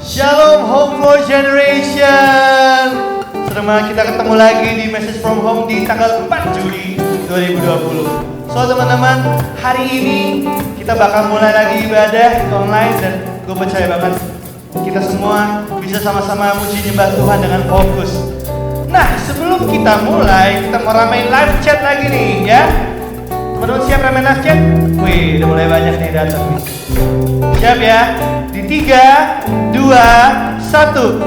Shalom Home for Generation. Senang banget kita ketemu lagi di Message from Home di tanggal 4 Juli 2020. So teman-teman, hari ini kita bakal mulai lagi ibadah online dan gue percaya banget kita semua bisa sama-sama muji nyembah Tuhan dengan fokus. Nah, sebelum kita mulai, kita mau ramein live chat lagi nih ya. Teman-teman siap ramein live chat? Wih, udah mulai banyak nih datang. Siap ya? Di 3, 2, 1.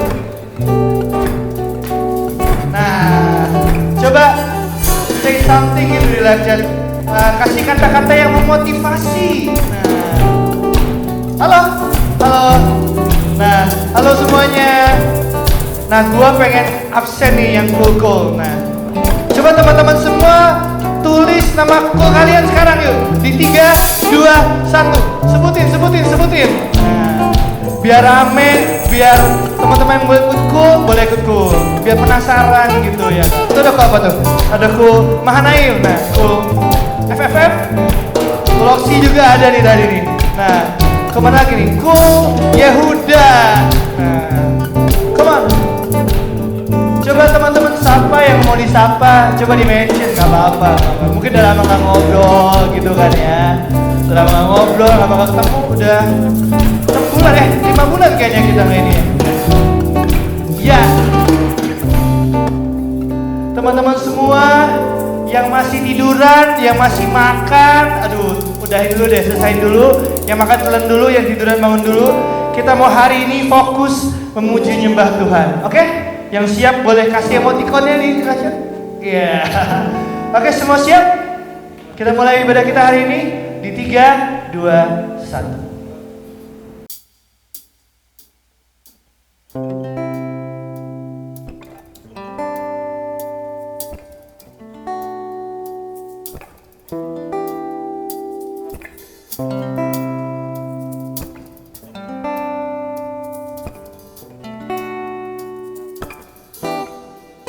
Nah, coba say something gitu di live chat. Kasih kata-kata yang memotivasi. Halo. Nah, halo semuanya. Nah, gua pengen absen nih yang cool. Nah, coba teman-teman semua tulis nama cool kalian sekarang yuk. Di 3, 2, 1. Sebutin. Nah, biar rame, biar teman-teman yang boleh ikut cool, biar penasaran gitu ya. Itu ada apa tuh? Ada cool Mahanaim, nah cool FFF, cool Oksi juga ada nih tadi nih. Nah, kemana lagi nih? Cool Yehuda. Nah, come on. Coba teman-teman sapa yang mau disapa, coba di mention, gak apa-apa. Mungkin udah lama gak ngobrol gitu kan ya. Udah lama gak ngobrol, lama gak ketemu, udah 6 bulan 5 bulan kayaknya kita ini ya. Ya, teman-teman semua yang masih tiduran, yang masih makan, aduh, udahin dulu deh, selesain dulu. Yang makan telan dulu, yang tiduran bangun dulu. Kita mau hari ini fokus memuji nyembah Tuhan, oke? Yang siap boleh kasih emotikonnya di kasih. Iya. Oke, semua siap? Kita mulai ibadah kita hari ini di 3, 2, 1.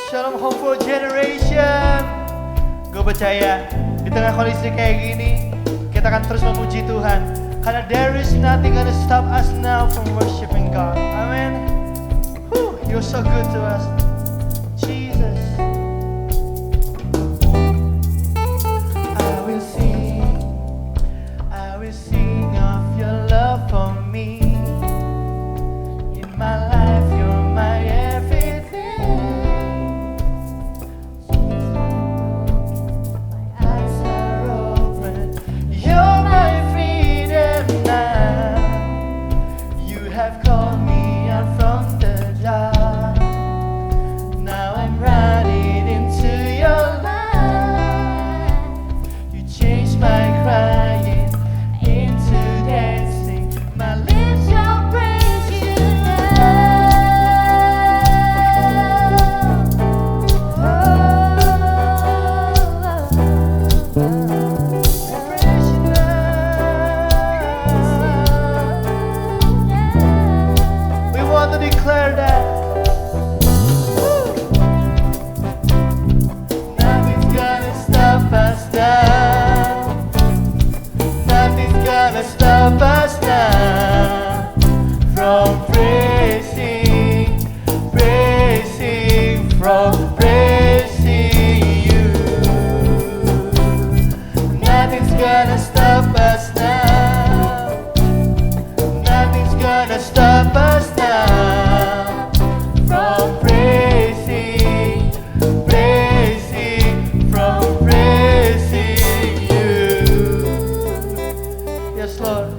Shalom Home for Generation. Gue percaya di tengah kondisi kayak gini kita akan terus memuji Tuhan, karena there is nothing gonna stop us now from worshiping God. Amen. You're so good to us, Jesus. I will sing of your love for me. In my life, you're my everything. My eyes are open. You're my freedom now. You have called me out from the dark. Now I'm running into your light. You changed my crying into dancing. My lips shall praise you now. Praise you now. We want to declare that nothing's gonna stop us now. Nothing's gonna stop us now from praising you. Nothing's gonna stop us now. Nothing's gonna stop us now from praising you. Yes, Lord.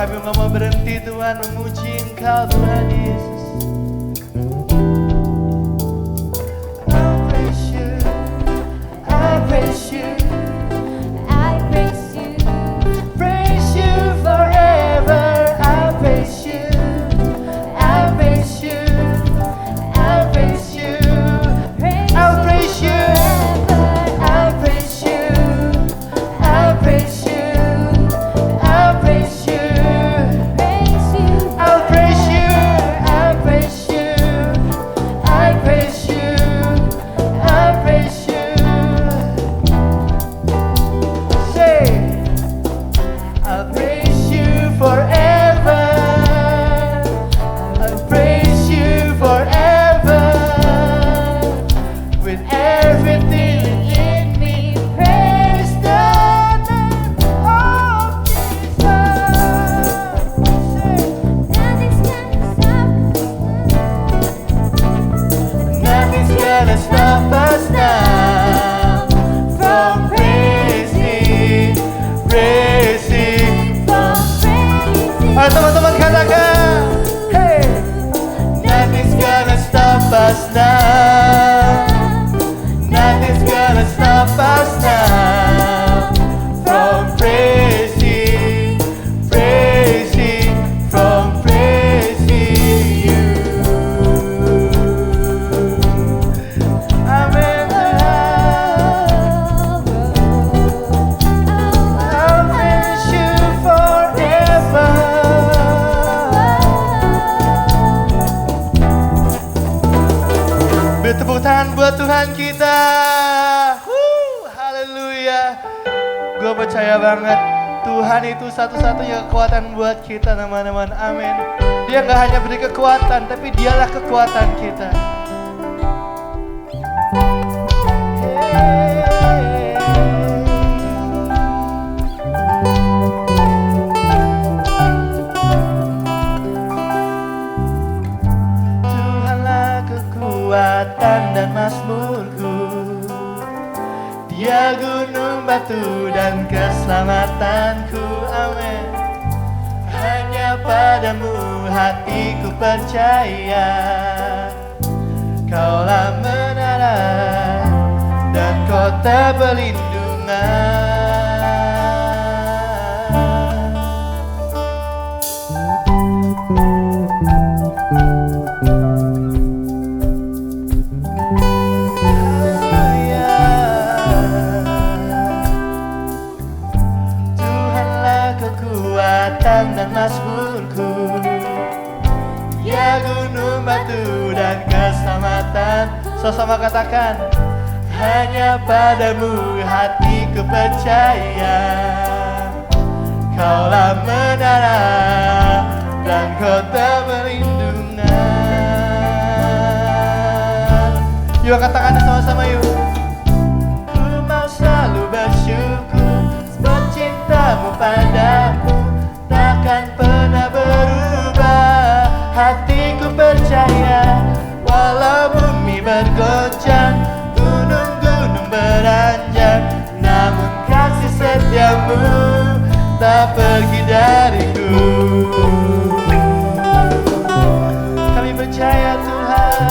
Kami nggak mau berhenti Tuhan memuji Engkau Tuhan Yesus. Teman-teman katakan, hey, nothing's gonna stop us now. Nothing's gonna stop us now from praising, praising, from praising you. Amen. I'll praise you forever. Tepuk tangan buat Tuhan kita. Haleluya. Gue percaya banget Tuhan itu satu-satunya kekuatan buat kita teman-teman. Amin. Dia gak hanya beri kekuatan, tapi dialah kekuatan kita. Kekuatan dan mazmurku, Dia gunung batu dan keselamatanku. Amin. Hanya padamu hatiku percaya, Kaulah menara dan kota perlindungan. Dan mazmurku, ya gunung batu dan keselamatan. Sama-sama katakan, hanya padamu hatiku percaya, Kaulah menara dan kota perlindungan. Yuk katakan sama-sama yuk. Ku mau selalu bersyukur sebab cintamu padaku takkan pernah berubah. Hatiku percaya, walau bumi bergoncang, gunung-gunung beranjak, namun kasih setiamu tak pergi dariku. Kami percaya Tuhan.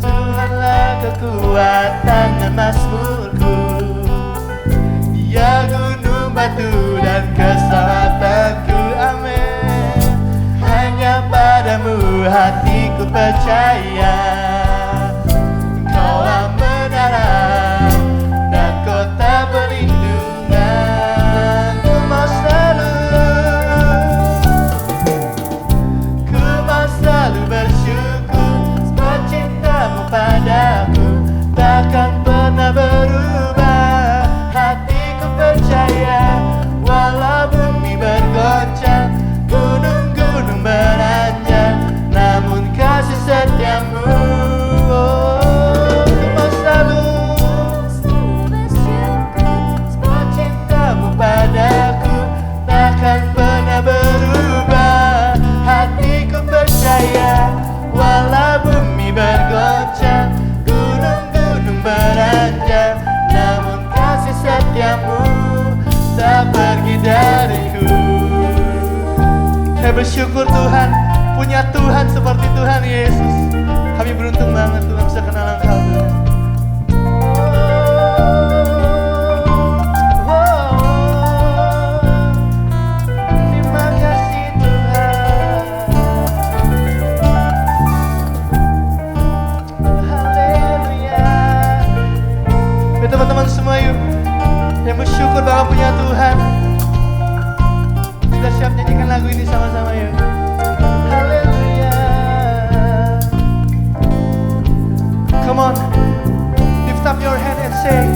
Tuhanlah kekuatan dan mazmurku, Dia gunung batu dan keselamatanku. Amin. Hanya padamu hatiku percaya, Kaulah menara dan kota perlindungan. Ku mau selalu bersyukur sebab cintamu padaku takkan pernah berubah. Hatiku percaya, walau bumi bergoncang, gunung-gunung beranjak, namun kasih setiamu Saya bersyukur Tuhan, punya Tuhan seperti Tuhan Yesus. Kami beruntung banget Tuhan bisa kenal Engkau Tuhan. Terima kasih Tuhan. Haleluya. Teman-teman semua yuk, yang bersyukur bahwa punya Tuhan. Sudah siap nyanyikan lagu ini sama-sama yuk. Haleluya. Come on, lift up your hand and say,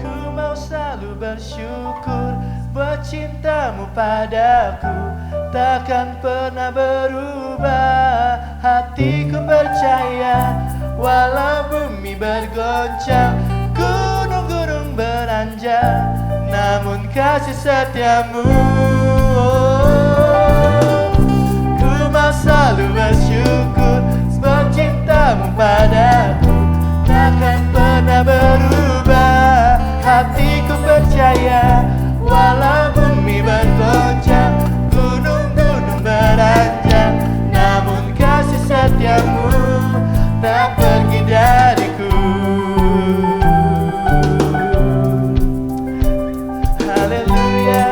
ku mau selalu bersyukur buat cintamu padaku, takkan pernah berubah. Hatiku percaya, walau bumi bergoncang, gunung-gunung beranjak, namun kasih setiamu. Ku mau selalu bersyukur sebab cintamu padaku takkan pernah berubah. Hatiku percaya, walau bumi bergoncang, gunung-gunung beranjak, namun kasih setiamu tak pergi dariku. Haleluya.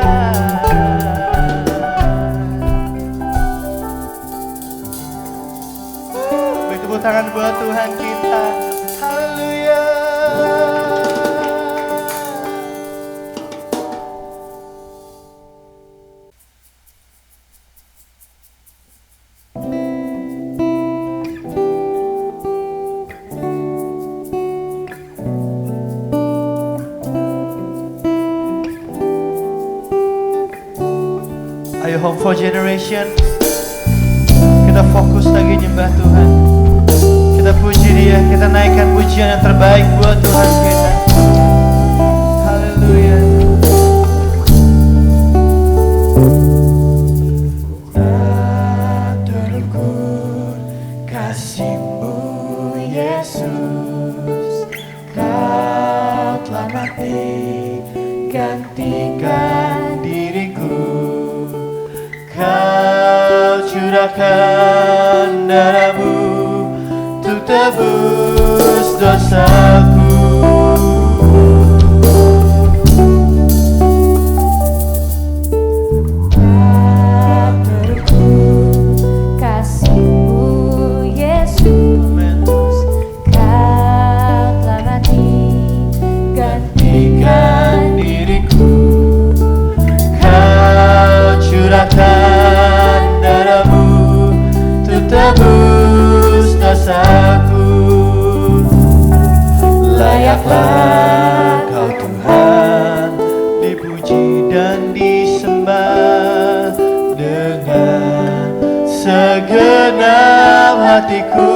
Beri tepuk tangan buat Tuhan kita. Haleluya. Ayo Home for Generation, kita fokus lagi nyembah Tuhan. Kita puji Dia, kita naikkan pujian yang terbaik buat Tuhan kita. Haleluya. Tak terukur kasih-Mu Yesus, Kau telah mati gantikan diriku. Kau curahkan darah-Mu untuk tebus dosaku. Tak terukur kasih-Mu Yesus, Kau telah mati gantikan diriku. Kau curahkan darah-Mu untuk tebus dosaku. Layaklah Kau Tuhan dipuji dan disembah dengan segenap hatiku.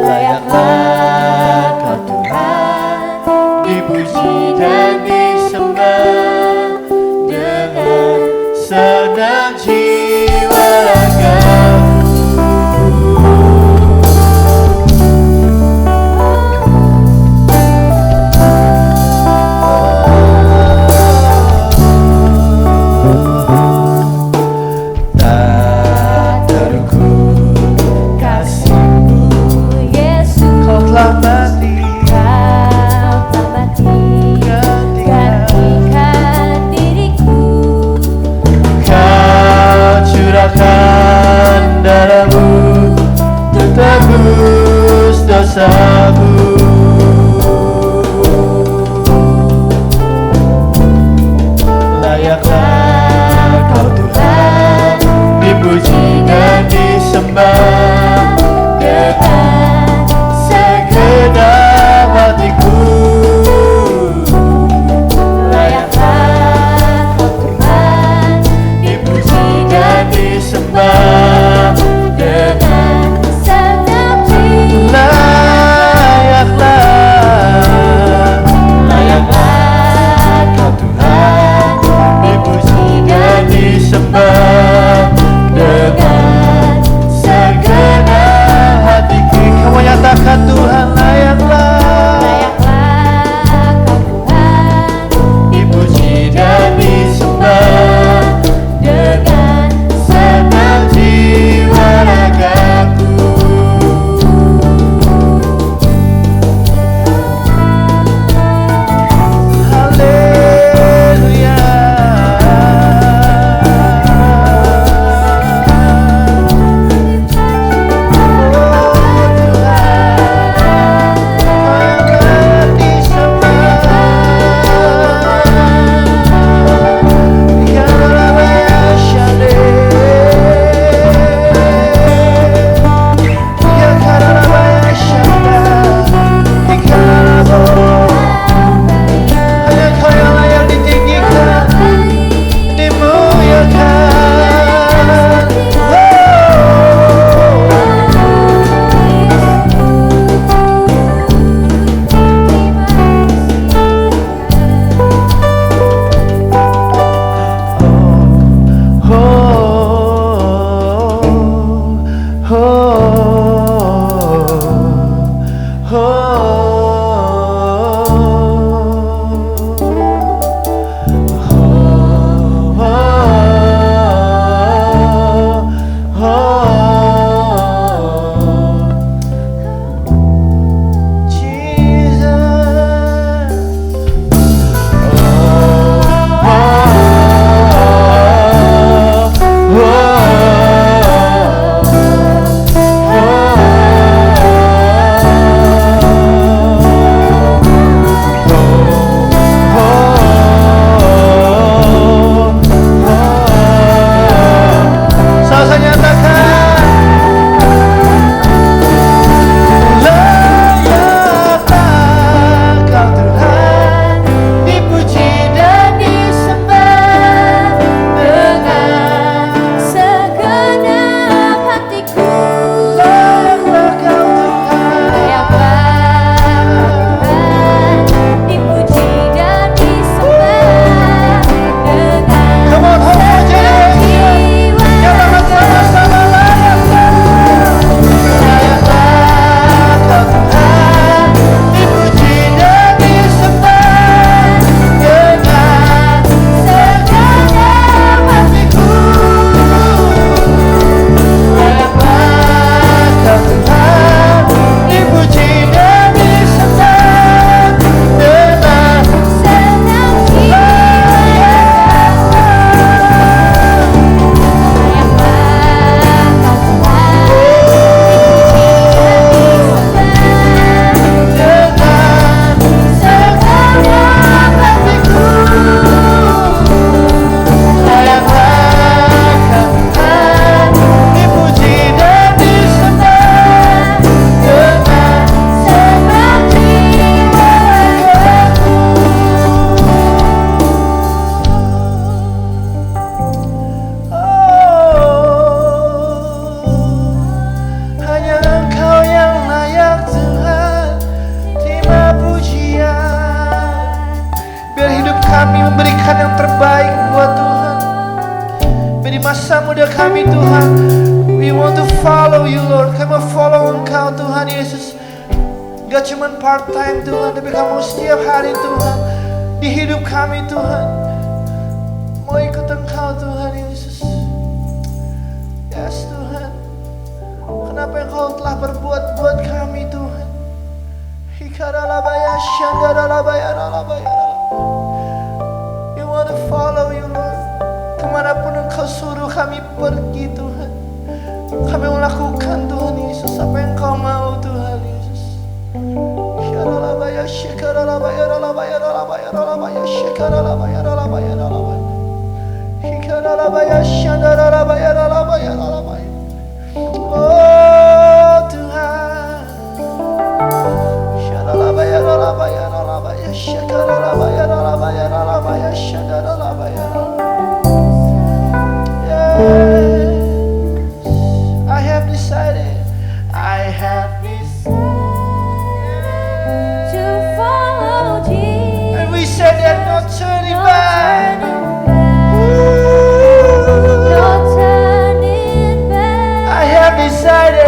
Layaklah Kau Tuhan dipuji dan disembah dengan senang jiwa ragaku. Tak terukur kasih-Mu Yesus, Kau telah mati Kau telah mati gantikan diriku. Kau curahkan darah-Mu untuk tebus dosaku. Layaklah Kau Tuhan dipuji dan disembah dengan segenap hatiku. Layaklah Kau Tuhan Dipuji dan disembah dengan dengan segenap jiwa. masa muda kami Tuhan. We want to follow you Lord. Kami mau follow Engkau Tuhan Yesus. Gak cuma part time Tuhan, tapi kamu setiap hari Tuhan di hidup kami Tuhan. Mau ikut Engkau Tuhan Yesus. Yes Tuhan. Kenapa Engkau telah berbuat buat kami Tuhan. Hikaralabaya shandaralabaya ralabaya. We want to follow you Lord. Kemanapun Engkau suruh kami pergi Tuhan, kami melakukan Tuhan Yesus apa yang Engkau mau Tuhan Yesus. Hikaralabaya shikaralabaya ralabaya ralabaya ralabaya shikaralabaya ralabaya ralabaya. Hikaralabaya shandaralabaya ralabaya ralabaya. Oh Tuhan. Shandaralabaya ralabaya ralabaya shikaralabaya ralabaya ralabaya shandaralabaya ralabaya. I have decided to follow Jesus. and we said that no turning back. No turning back. I have decided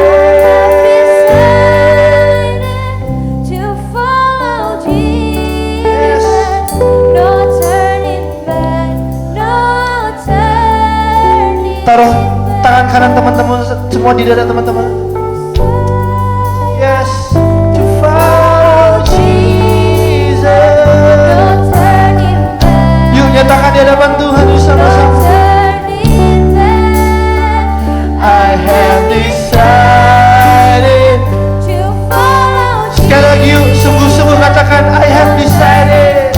To follow Jesus. No turning back. No turning taruh tangan kanan teman-teman semua di dada teman-teman. Yes, to follow Jesus. No turning back. Yuk nyatakan di hadapan Tuhan yuk sama-sama. I have decided. Sekali lagi yuk sungguh-sungguh katakan I have decided.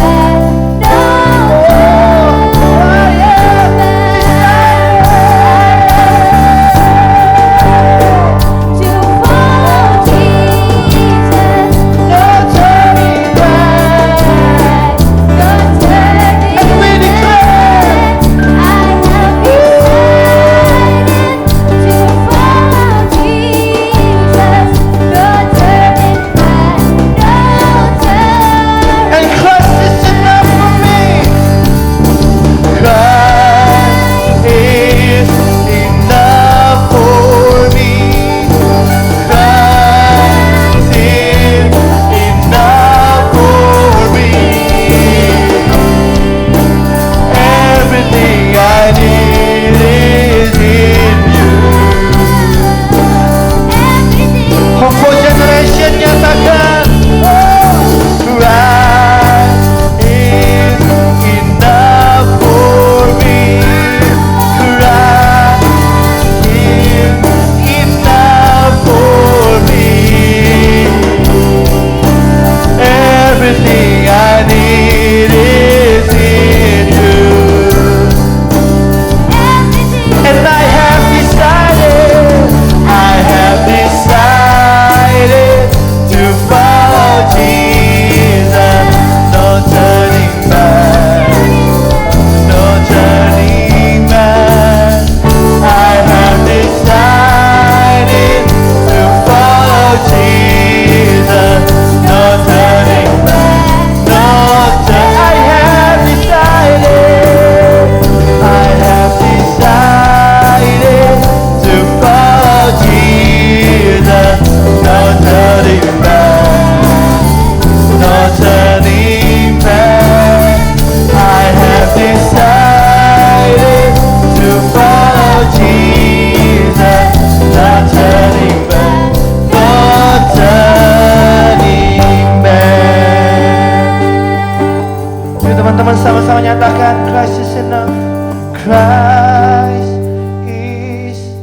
Christ is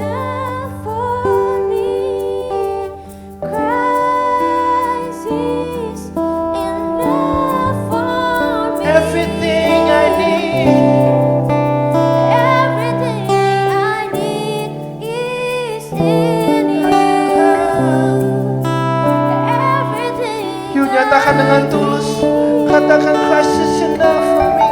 enough for me. Christ is enough for me. everything I need. Everything I need is in you. Everything Yuk nyatakan dengan tulus, katakan Christ is enough for me.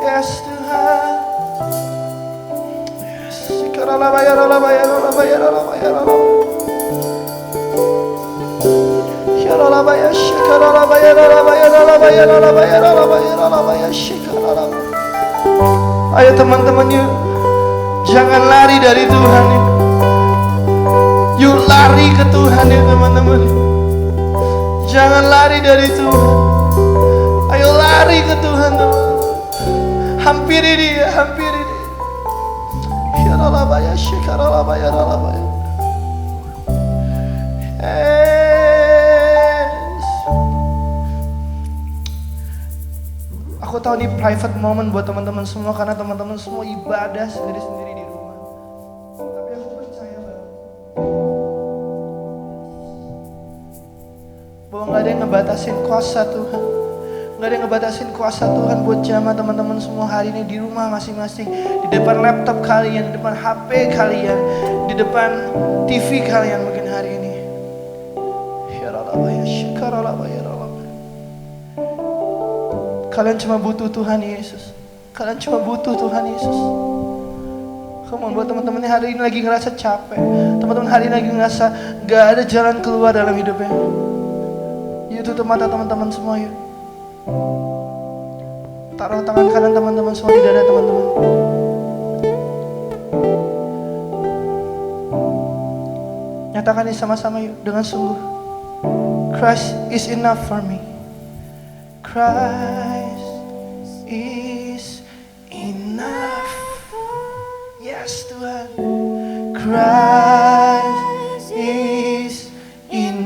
Yes Tuhan. Ayo teman-teman yuk, jangan lari dari Tuhan yuk. Yuk lari ke Tuhan ya teman-teman. Jangan lari dari Tuhan. Ayo lari ke Tuhan teman. Hampiri dia, hampiri dia. Yaralabaya, shikaralabaya, ralabaya. Yes. Aku tahu ini private moment buat teman-teman semua karena teman-teman semua ibadah sendiri-sendiri di rumah. Tapi aku percaya bahwa gak ada yang ngebatasin kuasa Tuhan. Gak ada yang ngebatasin kuasa Tuhan buat jamaah teman-teman semua hari ini di rumah masing-masing. Di depan laptop kalian, di depan HP kalian, di depan TV kalian mungkin hari ini. Kalian cuma butuh Tuhan Yesus. Kalian cuma butuh Tuhan Yesus. Come on, buat teman-teman yang hari ini lagi ngerasa capek, teman-teman hari ini lagi ngerasa gak ada jalan keluar dalam hidupnya. Yuk tutup mata teman-teman semua yuk. Taruh tangan kanan teman-teman semua di dada teman-teman. Nyatakan ini sama-sama yuk dengan sungguh. Christ is enough for me. Christ is enough. Yes Tuhan. Christ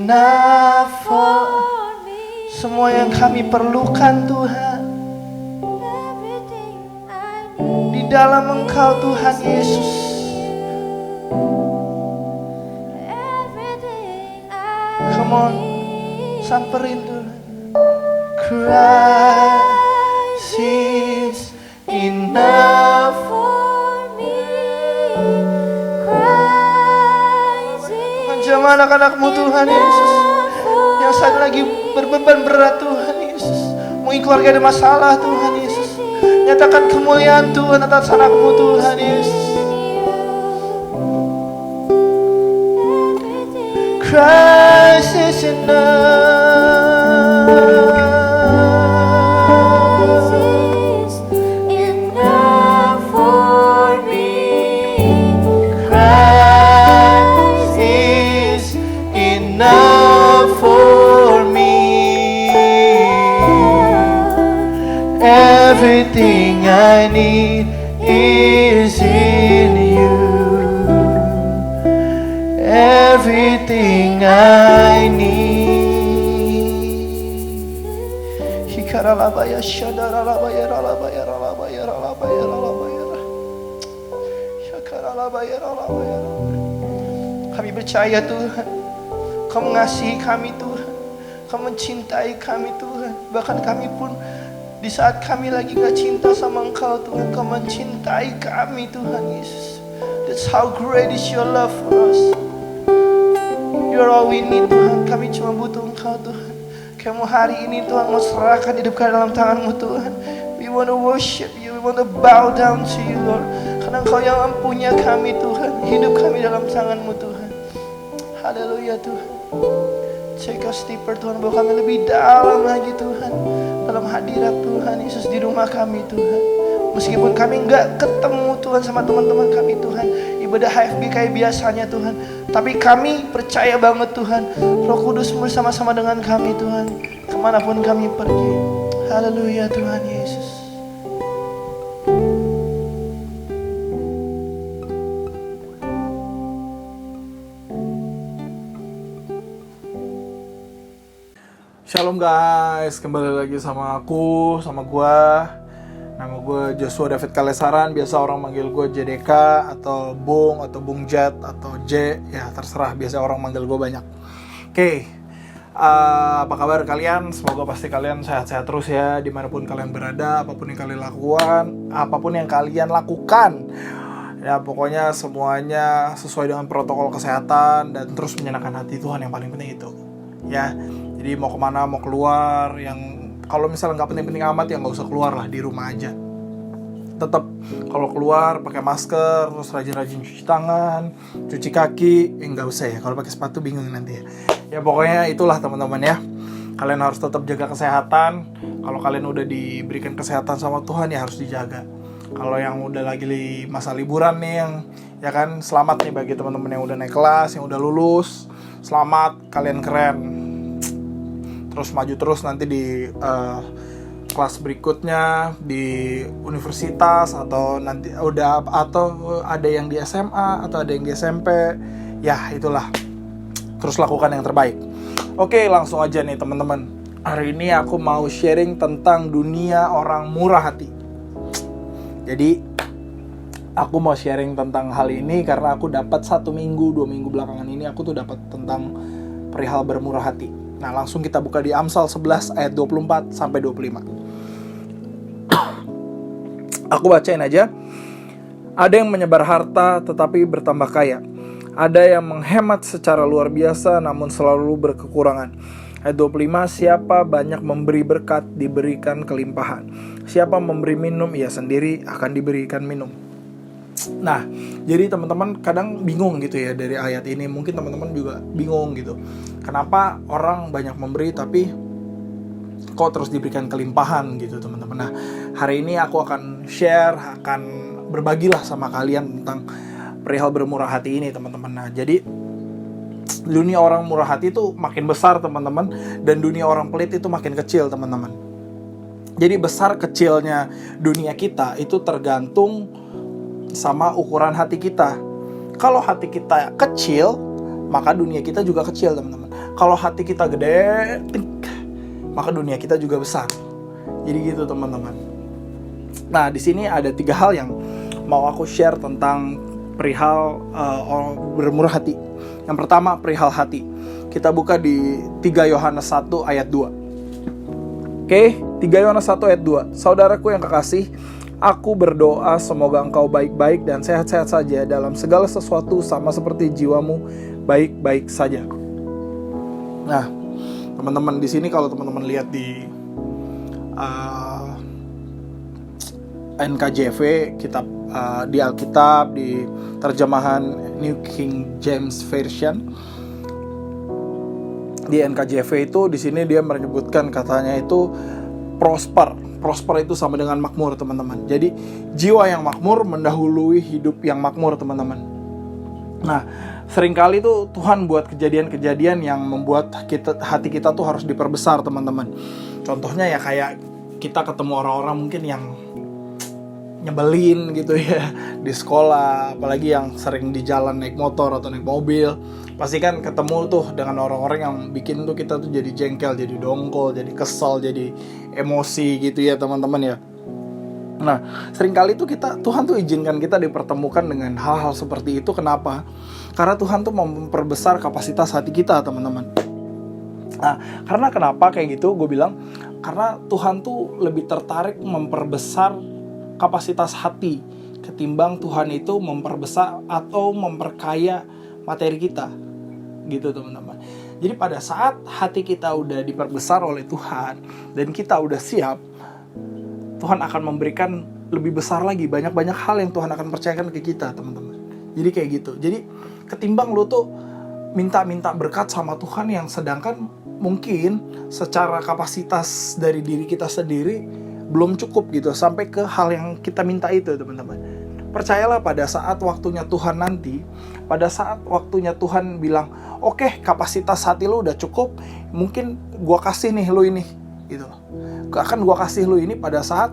enough for for me. semua yang kami perlukan Tuhan. Everything I need Di dalam Engkau Tuhan Yesus. everything I Come on, need. samperin Tuhan. Christ is enough. For me, Christ is Menjamah anak-anakmu Tuhan Yesus, yang saat lagi berbeban berat Tuhan Yesus, mungkin keluarga ada masalah Tuhan Yesus. Nyatakan kemuliaan Tuhan atas anakmu Tuhan Yesus. Christ is enough. enough for me. Christ is enough for me. Everything I need is in you. Everything I need. Hikaralabaya shadaralabaya ralabaya ralabaya ralabaya ralabaya. Shakaralabaya ralabaya. Kami percaya Tuhan, Kau mengasihi kami Tuhan, Kau mencintai kami Tuhan. Bahkan kami pun di saat kami lagi gak cinta sama Engkau Tuhan, Kau mencintai kami Tuhan Yesus. That's how great is your love for us. You're all we need Tuhan. Kami cuma butuh Engkau Tuhan. Kami hari ini Tuhan mau serahkan hidup kami dalam tangan-Mu Tuhan. We want to worship you. We want to bow down to you Lord. Karena Engkau yang mempunyai kami Tuhan. Hidup kami dalam tangan-Mu Tuhan. Haleluya Tuhan. Take us deeper Tuhan. Bawa kami lebih dalam lagi Tuhan. Dalam hadirat Tuhan Yesus di rumah kami Tuhan. Meskipun kami nggak ketemu Tuhan sama teman-teman kami Tuhan, ibadah HFB kayak biasanya Tuhan, tapi kami percaya banget Tuhan, Roh Kudus bersama-sama dengan kami Tuhan, kemanapun kami pergi. Haleluya Tuhan Yesus. Shalom guys, kembali lagi sama aku, sama gua. Nama gue Joshua David Kalesaran, biasa orang manggil gue JDK atau Bung Jet atau J, ya terserah, biasa orang manggil gue banyak. Oke, apa kabar kalian? Semoga pasti kalian sehat-sehat terus ya, dimanapun kalian berada, apapun yang kalian lakukan. Ya pokoknya semuanya sesuai dengan protokol kesehatan dan terus menyenangkan hati Tuhan, yang paling penting itu. Ya, jadi mau kemana, mau keluar, yang kalau misalnya nggak penting-penting amat ya nggak usah keluar lah, di rumah aja. Tetap kalau keluar pakai masker, terus rajin-rajin cuci tangan, cuci kaki, nggak usah ya. Kalau pakai sepatu bingung nanti ya. Ya pokoknya itulah teman-teman ya. Kalian harus tetap jaga kesehatan. Kalau kalian udah diberikan kesehatan sama Tuhan ya harus dijaga. Kalau yang udah lagi di masa liburan nih, yang ya kan, selamat nih bagi teman-teman yang udah naik kelas, yang udah lulus. Selamat, kalian keren. Terus maju terus nanti di kelas berikutnya di universitas, atau nanti atau ada yang di SMA atau ada yang di SMP. Ya itulah, terus lakukan yang terbaik. Oke, langsung aja nih teman-teman. Hari ini aku mau sharing tentang dunia orang murah hati. Jadi aku mau sharing tentang hal ini karena aku dapat 1 minggu 2 minggu belakangan ini aku tuh dapat tentang perihal bermurah hati. Nah, langsung kita buka di Amsal 11 ayat 24 sampai 25. Aku bacain aja. Ada yang menyebar harta tetapi bertambah kaya. Ada yang menghemat secara luar biasa namun selalu berkekurangan. Ayat 25, siapa banyak memberi berkat diberikan kelimpahan. Siapa memberi minum ia sendiri akan diberikan minum. Nah, jadi teman-teman kadang bingung gitu ya dari ayat ini. Mungkin teman-teman juga bingung gitu. Kenapa orang banyak memberi tapi kok terus diberikan kelimpahan gitu teman-teman. Nah, hari ini aku akan berbagilah sama kalian tentang perihal bermurah hati ini teman-teman. Nah, jadi dunia orang murah hati itu makin besar teman-teman, dan dunia orang pelit itu makin kecil teman-teman. Jadi besar kecilnya dunia kita itu tergantung sama ukuran hati kita. Kalau hati kita kecil, maka dunia kita juga kecil teman-teman. Kalau hati kita gede, maka dunia kita juga besar. Jadi gitu teman-teman. Nah di sini ada 3 hal yang mau aku share tentang perihal bermurah hati. Yang pertama perihal hati. Kita buka di 3 Yohanes 1 ayat 2. Oke, 3 Yohanes 1 ayat 2. Saudaraku yang kekasih, aku berdoa semoga engkau baik-baik dan sehat-sehat saja dalam segala sesuatu sama seperti jiwamu baik-baik saja. Nah, teman-teman di sini kalau teman-teman lihat di NKJV, kitab di Alkitab, di terjemahan New King James Version, di NKJV itu di sini dia menyebutkan katanya itu prosper. Prosper itu sama dengan makmur, teman-teman. Jadi jiwa yang makmur mendahului hidup yang makmur, teman-teman. Nah, seringkali tuh Tuhan buat kejadian-kejadian yang membuat hati kita tuh harus diperbesar, teman-teman. Contohnya ya kayak kita ketemu orang-orang mungkin yang nyebelin gitu ya di sekolah, apalagi yang sering di jalan naik motor atau naik mobil. Pasti kan ketemu tuh dengan orang-orang yang bikin tuh kita tuh jadi jengkel, jadi dongkol, jadi kesal, jadi emosi gitu ya teman-teman ya. Nah, seringkali tuh Tuhan tuh izinkan kita dipertemukan dengan hal-hal seperti itu. Kenapa? Karena Tuhan tuh mau memperbesar kapasitas hati kita, teman-teman. Nah, karena kenapa kayak gitu? Gue bilang karena Tuhan tuh lebih tertarik memperbesar kapasitas hati ketimbang Tuhan itu memperbesar atau memperkaya materi kita, gitu teman-teman. Jadi pada saat hati kita udah diperbesar oleh Tuhan dan kita udah siap, Tuhan akan memberikan lebih besar lagi, banyak-banyak hal yang Tuhan akan percayakan ke kita, teman-teman. Jadi kayak gitu. Jadi ketimbang lu tuh minta-minta berkat sama Tuhan yang sedangkan mungkin secara kapasitas dari diri kita sendiri belum cukup gitu sampai ke hal yang kita minta itu, teman-teman. Percayalah pada saat waktunya Tuhan nanti, pada saat waktunya Tuhan bilang, oke, kapasitas hati lu udah cukup, mungkin gua kasih nih lu ini, gitu loh. Akan gua kasih lu ini pada saat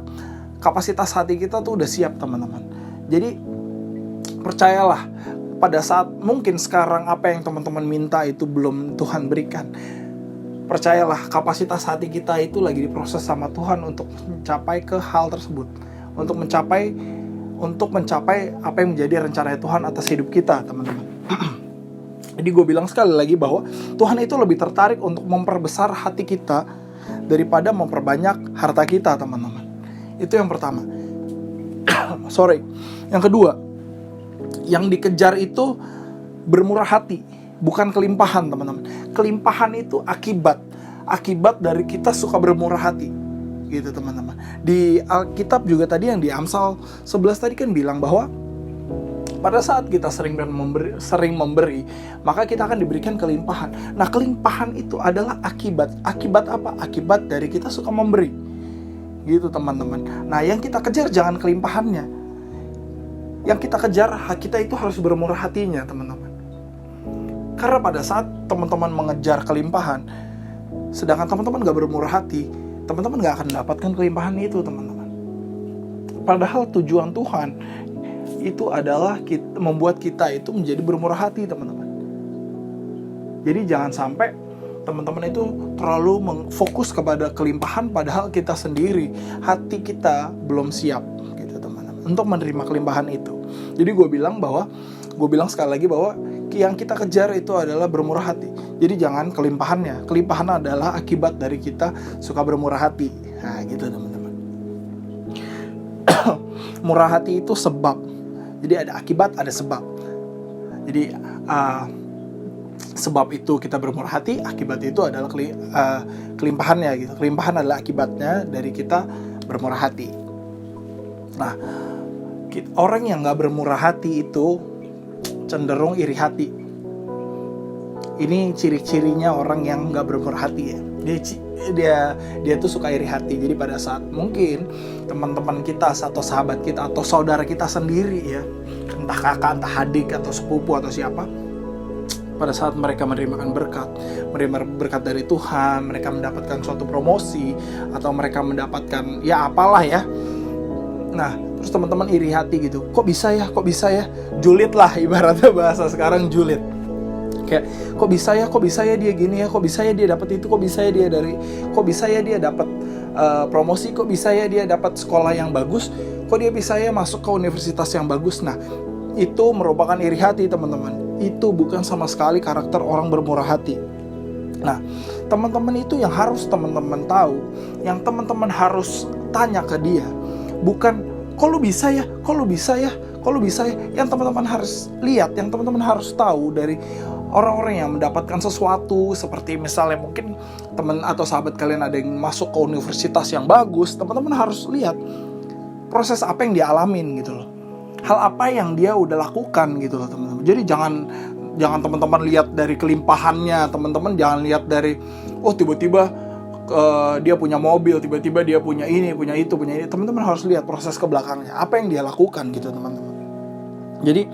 kapasitas hati kita tuh udah siap, teman-teman. Jadi percayalah, pada saat mungkin sekarang apa yang teman-teman minta itu belum Tuhan berikan, percayalah kapasitas hati kita itu lagi diproses sama Tuhan untuk mencapai ke hal tersebut, untuk mencapai apa yang menjadi rencana Tuhan atas hidup kita, teman-teman. Jadi gue bilang sekali lagi bahwa Tuhan itu lebih tertarik untuk memperbesar hati kita daripada memperbanyak harta kita, teman-teman. Itu yang pertama. Yang kedua, yang dikejar itu bermurah hati, bukan kelimpahan, teman-teman. Kelimpahan itu akibat dari kita suka bermurah hati, gitu teman-teman. Di Alkitab juga tadi yang di Amsal 11 tadi kan bilang bahwa pada saat kita sering memberi, maka kita akan diberikan kelimpahan. Nah, kelimpahan itu adalah akibat apa? Akibat dari kita suka memberi, gitu teman-teman. Nah, yang kita kejar jangan kelimpahannya, yang kita kejar kita itu harus bermurah hatinya, teman-teman. Karena pada saat teman-teman mengejar kelimpahan, sedangkan teman-teman gak bermurah hati, teman-teman gak akan mendapatkan kelimpahan itu, teman-teman. Padahal tujuan Tuhan itu adalah membuat kita itu menjadi bermurah hati, teman-teman. Jadi jangan sampai teman-teman itu terlalu fokus kepada kelimpahan, padahal kita sendiri, hati kita belum siap, gitu teman-teman, untuk menerima kelimpahan itu. Jadi gue bilang sekali lagi bahwa yang kita kejar itu adalah bermurah hati. Jadi jangan kelimpahannya. Kelimpahan adalah akibat dari kita suka bermurah hati. Nah gitu teman-teman. Murah hati itu sebab. Jadi ada akibat, ada sebab. Jadi sebab itu kita bermurah hati, akibat itu adalah kelimpahannya gitu. Kelimpahan adalah akibatnya dari kita bermurah hati. Nah, orang yang gak bermurah hati itu cenderung iri hati. Ini ciri-cirinya orang yang gak bermurah hati ya. Dia tuh suka iri hati. Jadi pada saat mungkin teman-teman kita atau sahabat kita atau saudara kita sendiri ya, entah kakak, entah adik atau sepupu atau siapa, pada saat mereka menerima berkat dari Tuhan, mereka mendapatkan suatu promosi atau mereka mendapatkan ya apalah ya. Nah, terus teman-teman iri hati gitu. Kok bisa ya? Julid lah, ibaratnya bahasa sekarang julid. Kayak kok bisa ya dia gini ya, kok bisa ya dia dapat itu, kok bisa ya dia dapat promosi, kok bisa ya dia dapat sekolah yang bagus, kok dia bisa ya masuk ke universitas yang bagus. Nah, itu merupakan iri hati, teman-teman. Itu bukan sama sekali karakter orang bermurah hati. Nah, teman-teman itu yang harus teman-teman tahu, yang teman-teman harus tanya ke dia, bukan kok lu bisa ya. Yang teman-teman harus lihat, yang teman-teman harus tahu dari orang-orang yang mendapatkan sesuatu, seperti misalnya mungkin teman atau sahabat kalian ada yang masuk ke universitas yang bagus, teman-teman harus lihat proses apa yang dia alamin gitu loh. Hal apa yang dia udah lakukan gitu loh, teman-teman. Jadi jangan teman-teman lihat dari kelimpahannya, teman-teman jangan lihat dari tiba-tiba dia punya mobil, tiba-tiba dia punya ini, punya itu. Teman-teman harus lihat proses ke belakangnya, apa yang dia lakukan gitu, teman-teman. Jadi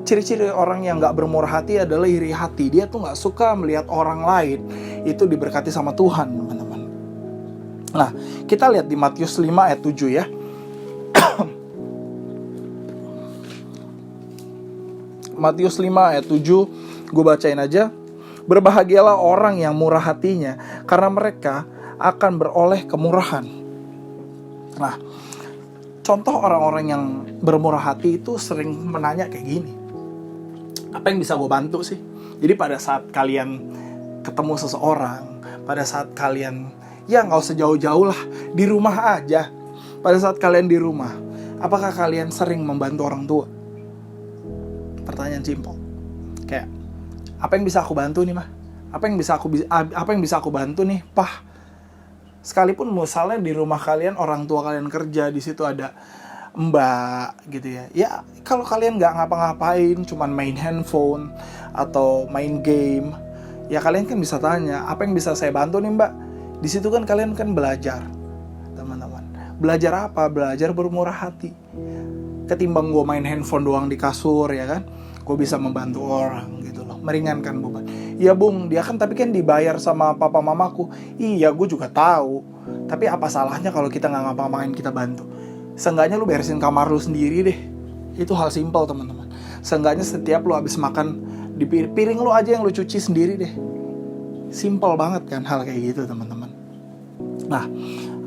ciri-ciri orang yang nggak bermurah hati adalah iri hati. Dia tuh nggak suka melihat orang lain itu diberkati sama Tuhan, teman-teman. Nah, kita lihat di Matius 5 ayat 7 ya. Matius 5 ayat 7, gue bacain aja. Berbahagialah orang yang murah hatinya, karena mereka akan beroleh kemurahan. Nah, contoh orang-orang yang bermurah hati itu sering menanya kayak gini, apa yang bisa gue bantu sih? Jadi pada saat kalian ketemu seseorang, pada saat kalian, ya gak usah jauh-jauh lah, di rumah aja. Pada saat kalian di rumah, apakah kalian sering membantu orang tua? Pertanyaan simpel. Kayak, apa yang bisa aku bantu nih, Mah? Apa yang bisa aku bantu nih, Pah? Sekalipun misalnya di rumah kalian orang tua kalian kerja, di situ ada mbak gitu ya. Ya kalau kalian nggak ngapa-ngapain, cuman main handphone atau main game, ya kalian kan bisa tanya, apa yang bisa saya bantu nih mbak? Di situ kan kalian kan belajar, teman-teman. Belajar apa? Belajar bermurah hati. Ketimbang gue main handphone doang di kasur ya kan, gue bisa membantu orang gitu loh, meringankan beban. Ya bung, dia kan tapi kan dibayar sama papa mamaku. Iya, gue juga tahu. Tapi apa salahnya kalau kita nggak ngapa-ngapain kita bantu? Seenggaknya lu beresin kamar lu sendiri deh. Itu hal simpel teman-teman. Seenggaknya setiap lu habis makan, di piring lu aja yang lu cuci sendiri deh. Simpel banget kan hal kayak gitu teman-teman. Nah,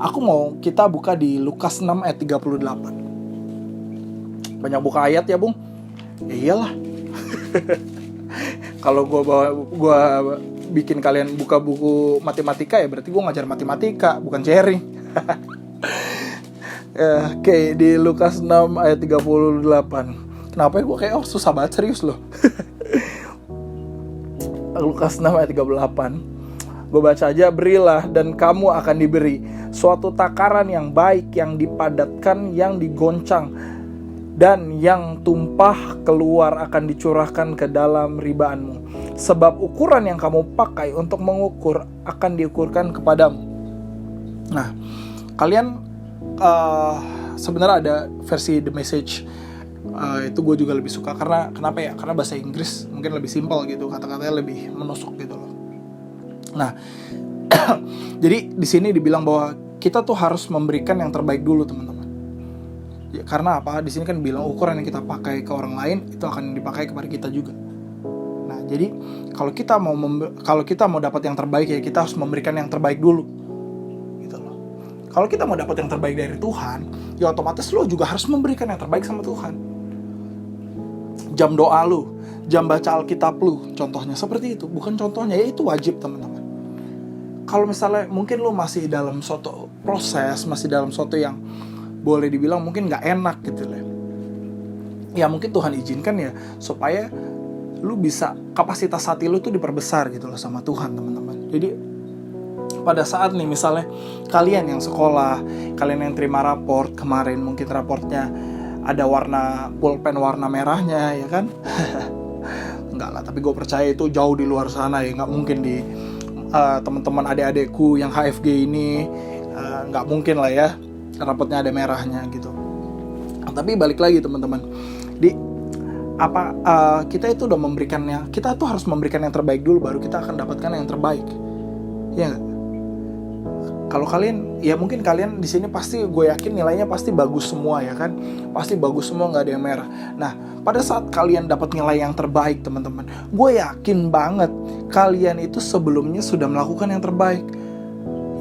aku mau kita buka di Lukas 6 ayat 38. Banyak buka ayat ya bung? Ya iyalah. Kalau gue bikin kalian buka buku matematika ya berarti gue ngajar matematika, bukan sharing. Oke, di Lukas 6 ayat 38. Kenapa ya gue kayak susah banget, serius loh. Lukas 6 ayat 38. Gue baca aja, berilah dan kamu akan diberi suatu takaran yang baik, yang dipadatkan, yang digoncang, dan yang tumpah keluar akan dicurahkan ke dalam ribaanmu. Sebab ukuran yang kamu pakai untuk mengukur akan diukurkan kepadamu. Nah, kalian sebenarnya ada versi The Message. Itu gue juga lebih suka karena kenapa ya? Karena bahasa Inggris mungkin lebih simpel gitu, kata-katanya lebih menusuk gitu loh. Nah, jadi di sini dibilang bahwa kita tuh harus memberikan yang terbaik dulu, teman-teman. Ya, karena apa? Di sini kan bilang ukuran yang kita pakai ke orang lain itu akan dipakai kepada kita juga. Nah, jadi kalau kita mau dapat yang terbaik ya kita harus memberikan yang terbaik dulu. Gitu loh. Kalau kita mau dapat yang terbaik dari Tuhan, ya otomatis lo juga harus memberikan yang terbaik sama Tuhan. Jam doa lu, jam baca Alkitab lu, contohnya seperti itu. Bukan contohnya, ya itu wajib teman-teman. Kalau misalnya mungkin lu masih dalam suatu proses, masih dalam suatu yang boleh dibilang mungkin gak enak gitu loh. Ya mungkin Tuhan izinkan ya supaya lu bisa, kapasitas hati lu tuh diperbesar gitu loh sama Tuhan, teman-teman. Jadi pada saat nih misalnya kalian yang sekolah, kalian yang terima raport kemarin, mungkin raportnya ada warna pulpen warna merahnya ya kan. Enggak lah, tapi gue percaya itu jauh di luar sana ya. Gak mungkin di teman-teman adik-adikku yang HFG ini gak mungkin lah ya rapotnya ada merahnya gitu. Tapi balik lagi teman-teman, kita itu udah memberikannya, kita tuh harus memberikan yang terbaik dulu baru kita akan dapatkan yang terbaik. Ya nggak? kalau kalian, ya mungkin kalian di sini pasti gue yakin nilainya pasti bagus semua ya kan, pasti bagus semua, nggak ada yang merah. Nah, pada saat kalian dapat nilai yang terbaik teman-teman, gue yakin banget kalian itu sebelumnya sudah melakukan yang terbaik,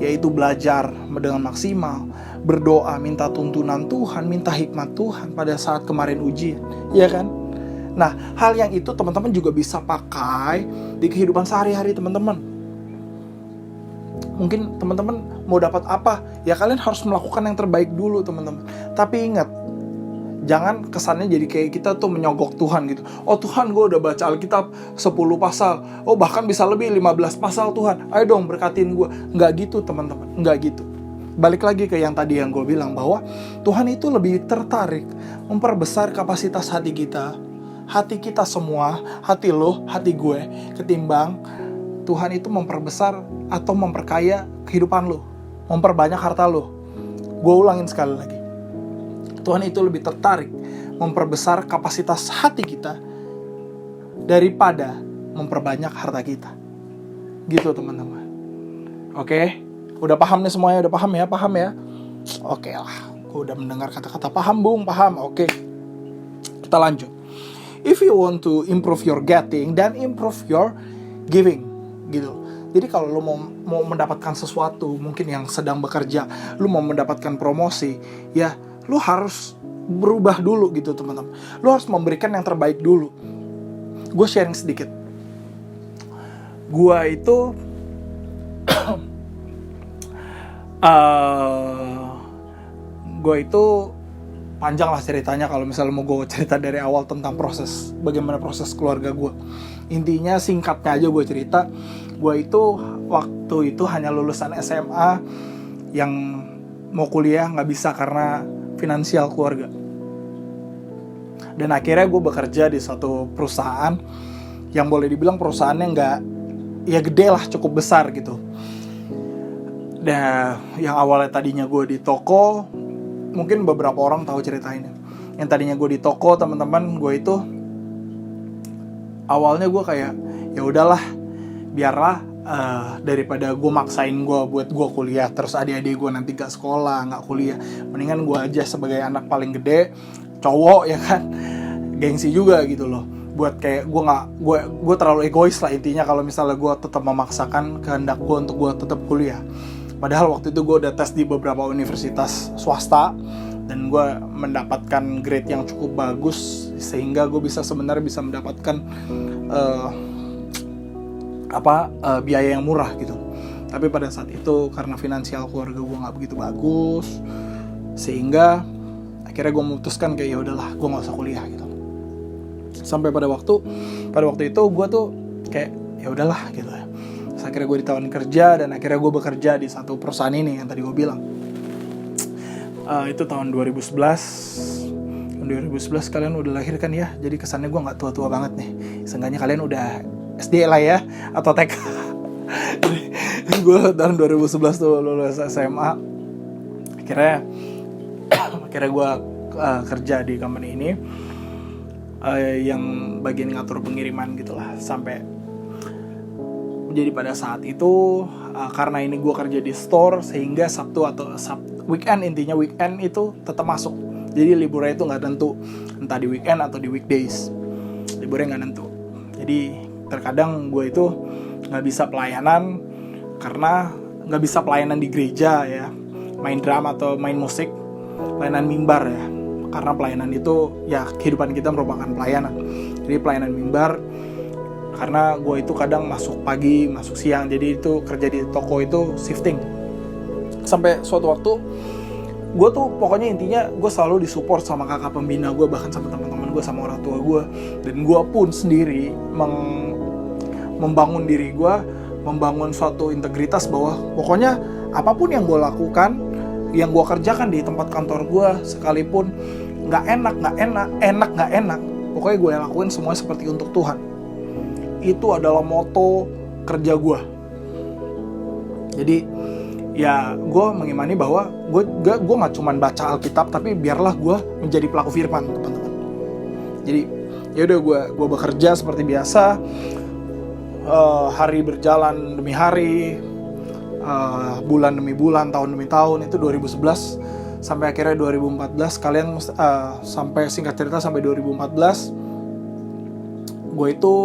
yaitu belajar dengan maksimal, berdoa, minta tuntunan Tuhan, minta hikmat Tuhan pada saat kemarin ujian, ya kan? Nah, hal yang itu teman-teman juga bisa pakai di kehidupan sehari-hari teman-teman. Mungkin teman-teman mau dapat apa, ya kalian harus melakukan yang terbaik dulu teman-teman. Tapi ingat, jangan kesannya jadi kayak kita tuh menyogok Tuhan gitu. Oh Tuhan, gue udah baca Alkitab 10 pasal, oh bahkan bisa lebih 15 pasal Tuhan, ayo dong berkatin gue. Nggak gitu teman-teman, nggak gitu. Balik lagi ke yang tadi yang gue bilang, bahwa Tuhan itu lebih tertarik memperbesar kapasitas hati kita semua, hati lo, hati gue, ketimbang Tuhan itu memperbesar atau memperkaya kehidupan lo, memperbanyak harta lo. Gue ulangin sekali lagi, Tuhan itu lebih tertarik memperbesar kapasitas hati kita daripada memperbanyak harta kita. Gitu teman-teman. Oke, udah paham nih semuanya? Udah paham ya? Paham ya? Oke lah, gue udah mendengar kata-kata paham Bung, paham. Oke, kita lanjut. If you want to improve your getting, then improve your giving, gitu. Jadi kalau lo mau mendapatkan sesuatu, mungkin yang sedang bekerja, lo mau mendapatkan promosi, ya lo harus berubah dulu gitu teman-teman. Lo harus memberikan yang terbaik dulu. Gue sharing sedikit. Gue itu panjang lah ceritanya kalau misalnya mau gue cerita dari awal tentang bagaimana proses keluarga gue. Intinya singkatnya aja gue cerita, gue itu waktu itu hanya lulusan SMA yang mau kuliah nggak bisa karena finansial keluarga. Dan akhirnya gue bekerja di suatu perusahaan yang boleh dibilang perusahaannya nggak, ya gede lah, cukup besar gitu. Dan yang awalnya tadinya gue di toko, mungkin beberapa orang tahu cerita ini. Yang tadinya gue di toko teman-teman, gue itu awalnya gue kayak ya udahlah, biarlah daripada gue maksain gue buat gue kuliah terus adik-adik gue nanti gak sekolah, gak kuliah, mendingan gue aja sebagai anak paling gede, cowok ya kan, gengsi juga gitu loh. Buat kayak gue terlalu egois lah intinya kalau misalnya gue tetap memaksakan kehendak gue untuk gue tetap kuliah. Padahal waktu itu gue udah tes di beberapa universitas swasta dan gue mendapatkan grade yang cukup bagus sehingga gue sebenarnya bisa mendapatkan biaya yang murah gitu. Tapi pada saat itu karena finansial keluarga gue nggak begitu bagus, sehingga akhirnya gue memutuskan kayak ya udahlah, gue nggak usah kuliah gitu. Sampai pada waktu itu gue tuh kayak ya udahlah gitu ya. Terus akhirnya gue ditawarin kerja dan akhirnya gue bekerja di satu perusahaan ini yang tadi gue bilang. Itu tahun 2011. Tahun 2011 kalian udah lahir kan ya, jadi kesannya gue nggak tua-tua banget nih. Seenggaknya kalian udah SD lah ya, atau TK. Gue tahun 2011 tuh lulus SMA. Akhirnya gue kerja di company ini, yang bagian ngatur pengiriman gitulah. Sampai jadi pada saat itu karena ini gue kerja di store, sehingga Sabtu atau weekend, intinya weekend itu tetap masuk. Jadi liburnya itu nggak tentu, entah di weekend atau di weekdays, liburnya nggak tentu. Jadi terkadang gue itu nggak bisa pelayanan karena nggak bisa pelayanan di gereja ya, main drum atau main musik, pelayanan mimbar ya, karena pelayanan itu ya kehidupan kita merupakan pelayanan. Jadi pelayanan mimbar karena gue itu kadang masuk pagi, masuk siang, jadi itu kerja di toko itu shifting. Sampai suatu waktu gue tuh pokoknya intinya gue selalu disupport sama kakak pembina gue, bahkan sama teman-teman gue, sama orang tua gue. Dan gue pun sendiri membangun diri gue, membangun suatu integritas bahwa pokoknya apapun yang gue lakukan, yang gue kerjakan di tempat kantor gue, sekalipun nggak enak, pokoknya gue lakuin semuanya seperti untuk Tuhan. Itu adalah moto kerja gue. Jadi ya gue mengimani bahwa gue nggak cuma baca Alkitab, tapi biarlah gue menjadi pelaku firman, teman-teman. Jadi ya udah gue bekerja seperti biasa. Hari berjalan demi hari, bulan demi bulan, tahun demi tahun. Itu 2011 sampai akhirnya 2014. Kalian sampai singkat cerita sampai 2014 gue itu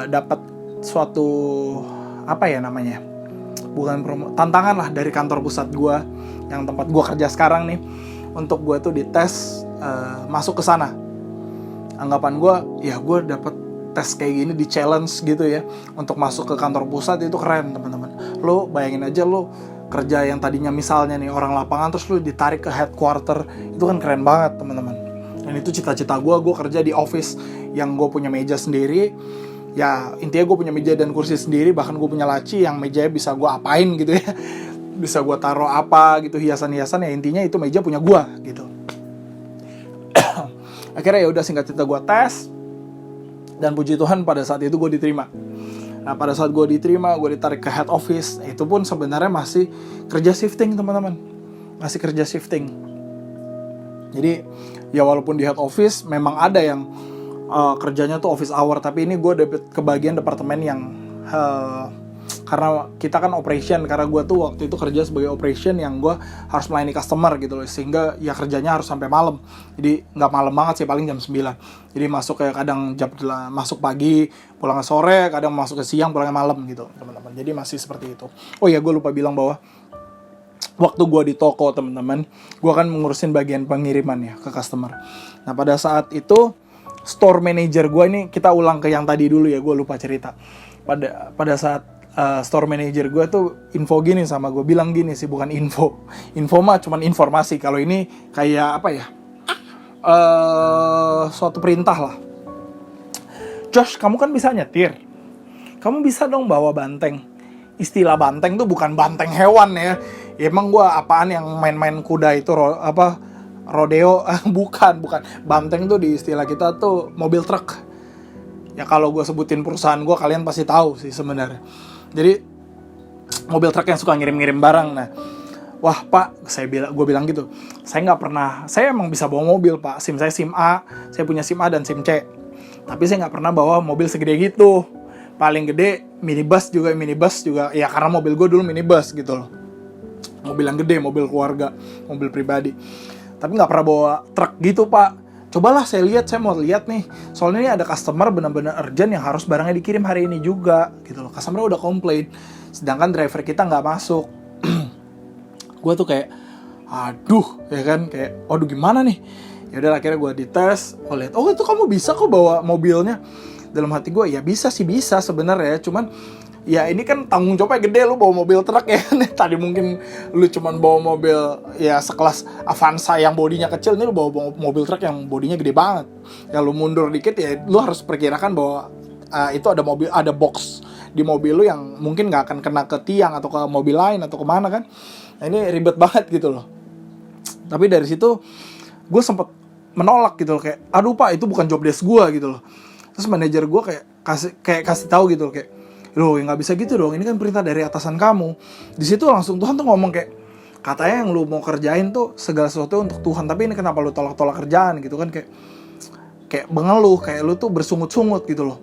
dapat suatu apa ya namanya, bukan tantangan lah dari kantor pusat gue yang tempat gue kerja sekarang nih, untuk gue tuh dites masuk ke sana. Anggapan gue, ya gue dapet tes kayak gini, di challenge gitu ya untuk masuk ke kantor pusat, itu keren teman-teman. Lo bayangin aja, lo kerja yang tadinya misalnya nih orang lapangan, terus lo ditarik ke headquarter, itu kan keren banget teman-teman. Dan itu cita-cita gue kerja di office yang gue punya meja sendiri. Ya intinya gue punya meja dan kursi sendiri, bahkan gue punya laci yang mejanya bisa gue apain gitu ya. Bisa gue taruh apa gitu, hiasan-hiasan, ya intinya itu meja punya gue gitu. Akhirnya ya udah, singkat cerita gue tes, dan puji Tuhan pada saat itu gue diterima. Nah pada saat gue diterima, gue ditarik ke head office. Itu pun sebenarnya masih kerja shifting teman-teman, masih kerja shifting. Jadi ya walaupun di head office memang ada yang kerjanya tuh office hour, tapi ini gue dapet kebagian departemen yang karena kita kan operation, karena gue tuh waktu itu kerja sebagai operation yang gue harus melayani customer gitu loh, sehingga ya kerjanya harus sampai malam. Jadi nggak malam banget sih, paling jam 9. Jadi masuk kayak kadang masuk pagi, pulangnya sore, kadang masuk ke siang, pulangnya malam gitu teman-teman. Jadi masih seperti itu. Oh ya, gue lupa bilang bahwa waktu gue di toko teman-teman, gue kan mengurusin bagian pengiriman ya ke customer. Nah pada saat itu store manager gue, ini kita ulang ke yang tadi dulu ya, gue lupa cerita. Pada saat store manager gue tuh info gini sama gue, bilang gini sih, bukan info mah cuman informasi. Kalau ini kayak apa ya, suatu perintah lah. Josh, kamu kan bisa nyetir, kamu bisa dong bawa banteng. Istilah banteng tuh bukan banteng hewan ya. Emang gue apaan yang main-main kuda itu rodeo? bukan. Banteng tuh di istilah kita tuh mobil truk. Ya kalau gue sebutin perusahaan gue, kalian pasti tahu sih sebenarnya. Jadi mobil truk yang suka ngirim-ngirim barang. Nah, wah pak, gue bilang gitu, saya nggak pernah, saya emang bisa bawa mobil pak, SIM saya SIM A, saya punya SIM A dan SIM C, tapi saya nggak pernah bawa mobil segede gitu. Paling gede minibus juga, ya karena mobil gue dulu minibus gitu loh, mobil yang gede, mobil keluarga, mobil pribadi. Tapi nggak pernah bawa truk gitu pak. Cobalah saya mau lihat nih, soalnya ini ada customer benar-benar urgent yang harus barangnya dikirim hari ini juga gitu loh. Customer udah komplain, sedangkan driver kita nggak masuk. Gue tuh kayak, aduh ya kan, kayak aduh gimana nih. Ya udah akhirnya gue dites, lihat, oh itu kamu bisa kok bawa mobilnya. Dalam hati gue, ya bisa sebenarnya, cuman ya ini kan tanggung jawabnya gede, lu bawa mobil truk ya. Tadi mungkin lu cuman bawa mobil ya sekelas Avanza yang bodinya kecil, ini lu bawa mobil truk yang bodinya gede banget. Ya lu mundur dikit ya lu harus perkirakan bahwa itu ada box di mobil lu yang mungkin nggak akan kena ke tiang atau ke mobil lain atau kemana kan. Nah, ini ribet banget gitu loh. Tapi dari situ gue sempet menolak gitu loh, kayak aduh pak itu bukan job desk gue gitu loh. Terus manajer gue kayak kasih tahu gitu loh, kayak loh ya nggak bisa gitu dong, ini kan perintah dari atasan kamu. Di situ langsung Tuhan tuh ngomong kayak, katanya yang lu mau kerjain tuh segala sesuatu untuk Tuhan, tapi ini kenapa lu tolak kerjaan gitu kan, kayak mengeluh, kayak lu tuh bersungut-sungut gitu loh.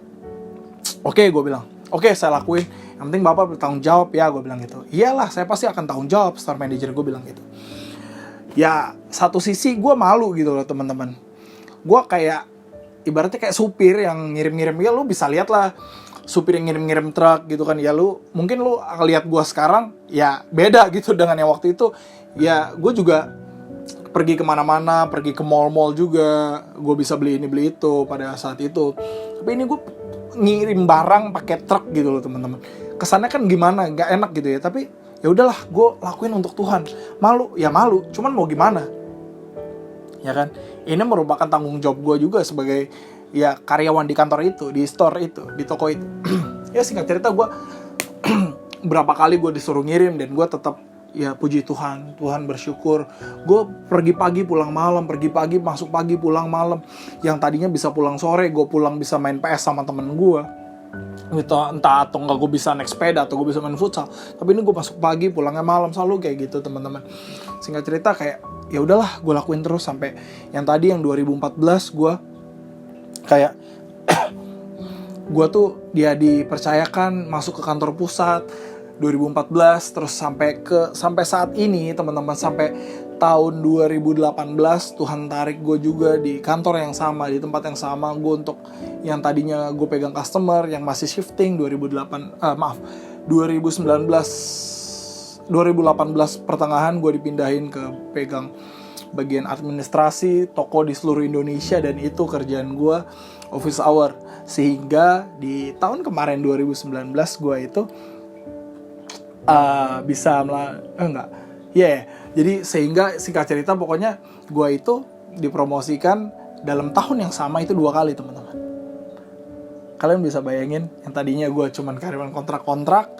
Oke, gue bilang, oke saya lakuin, yang penting bapak bertanggung jawab ya, gue bilang gitu. Iyalah saya pasti akan tanggung jawab, store manager gue bilang gitu. Ya satu sisi gue malu gitu loh teman-teman, gue kayak ibaratnya kayak supir yang ngirim-ngirim, ya lu bisa lihat lah supir yang ngirim-ngirim truk gitu kan, ya mungkin lu lihat gue sekarang ya beda gitu dengan yang waktu itu. Ya gue juga pergi kemana-mana, pergi ke mall-mall juga, gue bisa beli ini beli itu pada saat itu. Tapi ini gue ngirim barang pakai truk gitu loh teman-teman, kesannya kan gimana, nggak enak gitu ya. Tapi ya udahlah, gue lakuin untuk Tuhan. Malu, cuman mau gimana ya kan, ini merupakan tanggung jawab gue juga sebagai ya karyawan di kantor itu, di store itu, di toko itu. Ya singkat cerita gue berapa kali gue disuruh ngirim, dan gue tetap ya puji Tuhan bersyukur. Gue pergi pagi pulang malam, pergi pagi masuk pagi pulang malam. Yang tadinya bisa pulang sore, gue pulang bisa main PS sama temen gue gitu, entah atau enggak gue bisa naik sepeda atau gue bisa main futsal. Tapi ini gue masuk pagi pulangnya malam, selalu kayak gitu teman-teman. Singkat cerita kayak ya udahlah, gue lakuin terus sampai yang tadi yang 2014 gue kayak gue tuh dia dipercayakan masuk ke kantor pusat, 2014 terus sampai saat ini teman-teman, sampai tahun 2018 Tuhan tarik gue juga di kantor yang sama, di tempat yang sama. Gue untuk yang tadinya gue pegang customer yang masih shifting 2018 pertengahan gue dipindahin ke pegang bagian administrasi toko di seluruh Indonesia, dan itu kerjaan gue office hour. Sehingga di tahun kemarin 2019 gue itu jadi sehingga singkat cerita pokoknya gue itu dipromosikan dalam tahun yang sama itu 2 kali, teman-teman. Kalian bisa bayangin, yang tadinya gue cuman karyawan kontrak-kontrak,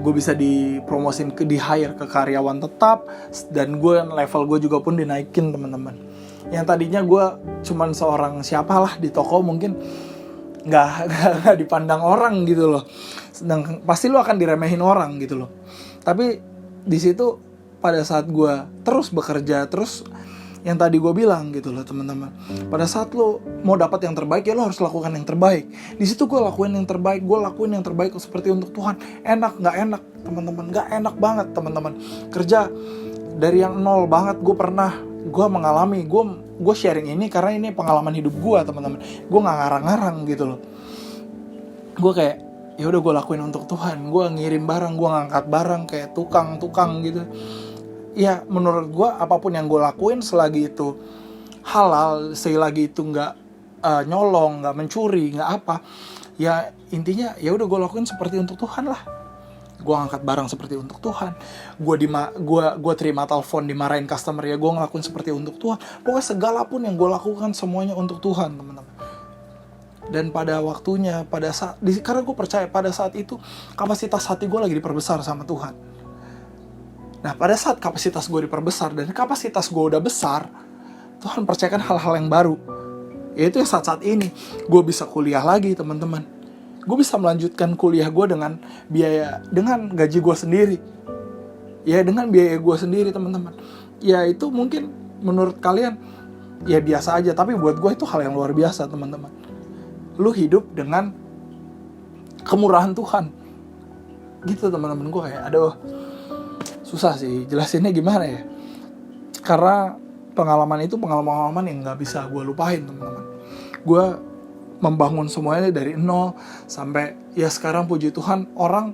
gue bisa dipromosin di hire ke karyawan tetap, dan level gue juga pun dinaikin, teman-teman. Yang tadinya gue cuman seorang siapalah di toko, mungkin nggak dipandang orang gitu loh, sedang pasti lo akan diremehin orang gitu loh. Tapi di situ pada saat gue terus bekerja, terus yang tadi gue bilang gitu loh teman-teman, pada saat lo mau dapat yang terbaik ya lo harus lakukan yang terbaik. Di situ gue lakuin yang terbaik, seperti untuk Tuhan. Enak nggak enak teman-teman? Nggak enak banget teman-teman. Kerja dari yang nol banget, gue mengalami, gue sharing ini karena ini pengalaman hidup gue teman-teman. Gue nggak ngarang-ngarang gitu loh. Gue kayak ya udah gue lakuin untuk Tuhan. Gue ngirim barang, gue ngangkat barang kayak tukang gitu. Ya menurut gue apapun yang gue lakuin selagi itu halal, selagi itu nggak nyolong, nggak mencuri, nggak apa, ya intinya ya udah gue lakuin seperti untuk Tuhan lah. Gue ngangkat barang seperti untuk Tuhan. Gue terima telepon dimarahin customer, ya gue ngelakuin seperti untuk Tuhan. Pokoknya segala pun yang gue lakukan semuanya untuk Tuhan, teman-teman. Dan pada waktunya, karena gue percaya pada saat itu kapasitas hati gue lagi diperbesar sama Tuhan. Nah, pada saat kapasitas gue diperbesar dan kapasitas gue udah besar, Tuhan percayakan hal-hal yang baru. Yaitu saat-saat ini, gue bisa kuliah lagi, teman-teman. Gue bisa melanjutkan kuliah gue dengan gaji gue sendiri. Ya, dengan biaya gue sendiri, teman-teman. Ya, itu mungkin menurut kalian, ya biasa aja. Tapi buat gue itu hal yang luar biasa, teman-teman. Lu hidup dengan kemurahan Tuhan. Gitu, teman-teman. Gue kayak, aduh, susah sih jelasinnya gimana ya, karena pengalaman yang nggak bisa gue lupain, teman-teman. Gue membangun semuanya dari nol sampai ya sekarang puji Tuhan orang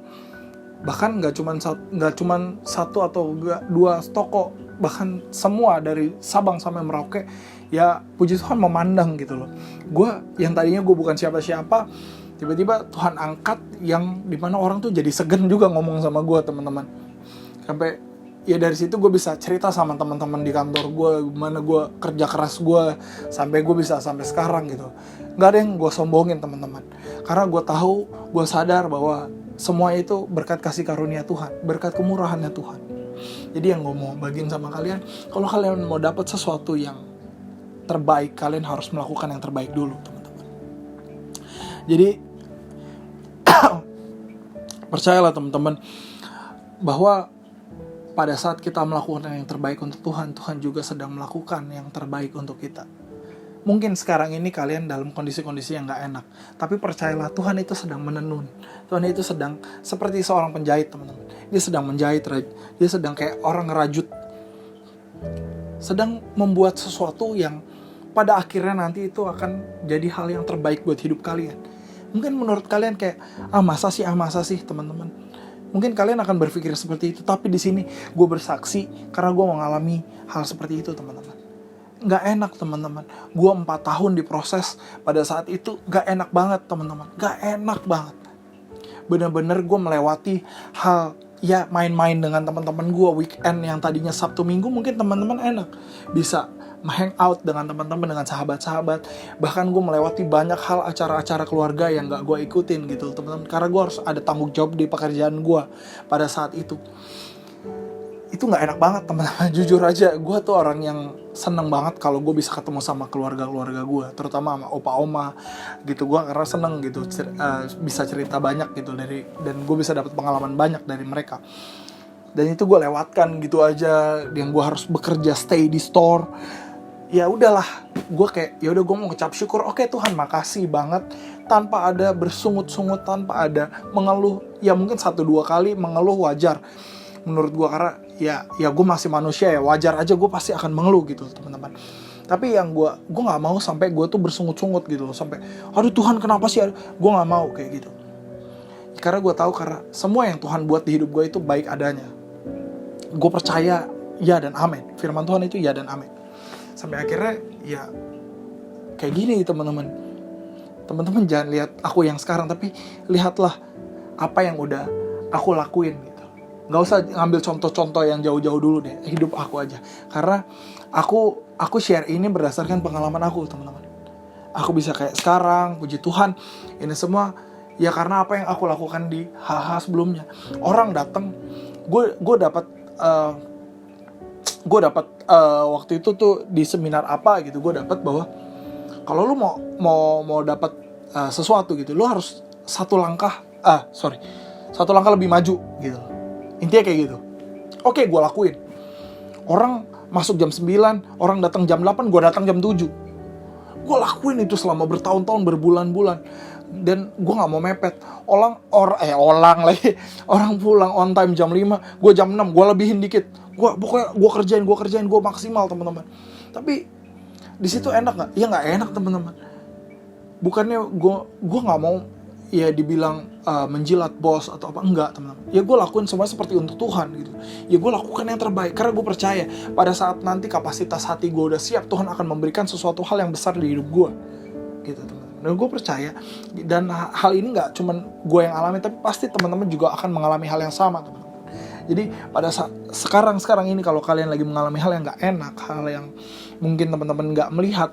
bahkan nggak cuman satu atau dua toko, bahkan semua dari Sabang sampai Merauke ya puji Tuhan memandang gitu loh. Gue yang tadinya gue bukan siapa-siapa, tiba-tiba Tuhan angkat yang dimana orang tuh jadi segan juga ngomong sama gue, teman-teman. Sampai ya dari situ gue bisa cerita sama teman-teman di kantor gue gimana gue kerja keras gue sampai gue bisa sampai sekarang gitu. Nggak ada yang gue sombongin, teman-teman, karena gue sadar bahwa semua itu berkat kasih karunia Tuhan, berkat kemurahannya Tuhan. Jadi yang gue mau bagiin sama kalian, kalau kalian mau dapat sesuatu yang terbaik, kalian harus melakukan yang terbaik dulu, teman-teman. Jadi percayalah teman-teman bahwa pada saat kita melakukan yang terbaik untuk Tuhan, Tuhan juga sedang melakukan yang terbaik untuk kita. Mungkin sekarang ini kalian dalam kondisi-kondisi yang gak enak, tapi percayalah Tuhan itu sedang menenun. Tuhan itu sedang seperti seorang penjahit, teman-teman. Dia sedang menjahit, dia sedang kayak orang ngerajut, sedang membuat sesuatu yang pada akhirnya nanti itu akan jadi hal yang terbaik buat hidup kalian. Mungkin menurut kalian kayak, masa sih teman-teman. Mungkin kalian akan berpikir seperti itu, tapi di sini gue bersaksi karena gue mengalami hal seperti itu, teman-teman. Gak enak, teman-teman. Gue 4 tahun diproses pada saat itu, gak enak banget, teman-teman. Gak enak banget. Bener-bener gue melewati hal, ya main-main dengan teman-teman gue. Weekend yang tadinya Sabtu Minggu, mungkin teman-teman enak bisa hangout dengan teman-teman, dengan sahabat-sahabat. Bahkan gue melewati banyak hal acara-acara keluarga yang gak gue ikutin gitu, teman-teman. Karena gue harus ada tanggung jawab di pekerjaan gue pada saat itu. Itu gak enak banget, teman-teman. Jujur aja, gue tuh orang yang seneng banget kalau gue bisa ketemu sama keluarga-keluarga gue, terutama sama opa-oma gitu. Gue karena seneng gitu, bisa cerita banyak gitu dan gue bisa dapat pengalaman banyak dari mereka. Dan itu gue lewatkan gitu aja, yang gue harus bekerja stay di store. ya udahlah, gue kayak ya udah gue mau ngucap syukur. Oke Tuhan, makasih banget, tanpa ada bersungut-sungut, tanpa ada mengeluh. Ya mungkin 1-2 kali mengeluh wajar menurut gue, karena ya gue masih manusia ya, wajar aja gue pasti akan mengeluh gitu teman-teman. Tapi yang gue nggak mau sampai gue tuh bersungut-sungut gitu loh, sampai aduh Tuhan kenapa sih, gue nggak mau kayak gitu. Karena gue tahu, karena semua yang Tuhan buat di hidup gue itu baik adanya. Gue percaya ya dan amin, firman Tuhan itu ya dan amin. Sampai akhirnya ya kayak gini teman-teman. Teman-teman jangan lihat aku yang sekarang, tapi lihatlah apa yang udah aku lakuin gitu. Gak usah ngambil contoh-contoh yang jauh-jauh dulu deh, hidup aku aja. Karena aku share ini berdasarkan pengalaman aku teman-teman. Aku bisa kayak sekarang, puji Tuhan, ini semua ya karena apa yang aku lakukan di hal-hal sebelumnya. Orang datang, gue dapat waktu itu tuh di seminar apa gitu, gue dapat bahwa kalau lu mau dapat sesuatu gitu, lu harus satu langkah lebih maju gitu. Intinya kayak gitu. Oke, gue lakuin. Orang masuk jam 9, orang datang jam 8, gue datang jam 7. Gue lakuin itu selama bertahun-tahun, berbulan-bulan. Dan gue gak mau mepet. Orang pulang on time jam 5, gue jam 6, gue lebihin dikit. Gue kerjain, gue maksimal teman-teman. Tapi di situ enak gak? Ya gak enak teman-teman. Bukannya gue gak mau ya dibilang menjilat bos atau apa, enggak teman-teman. Ya gue lakuin semua seperti untuk Tuhan gitu. Ya gue lakukan yang terbaik karena gue percaya pada saat nanti kapasitas hati gue udah siap, Tuhan akan memberikan sesuatu hal yang besar di hidup gue gitu teman-teman. Dan gue percaya, dan hal ini nggak cuman gue yang alami, tapi pasti teman-teman juga akan mengalami hal yang sama teman-teman. Jadi pada saat sekarang ini kalau kalian lagi mengalami hal yang nggak enak, hal yang mungkin teman-teman nggak melihat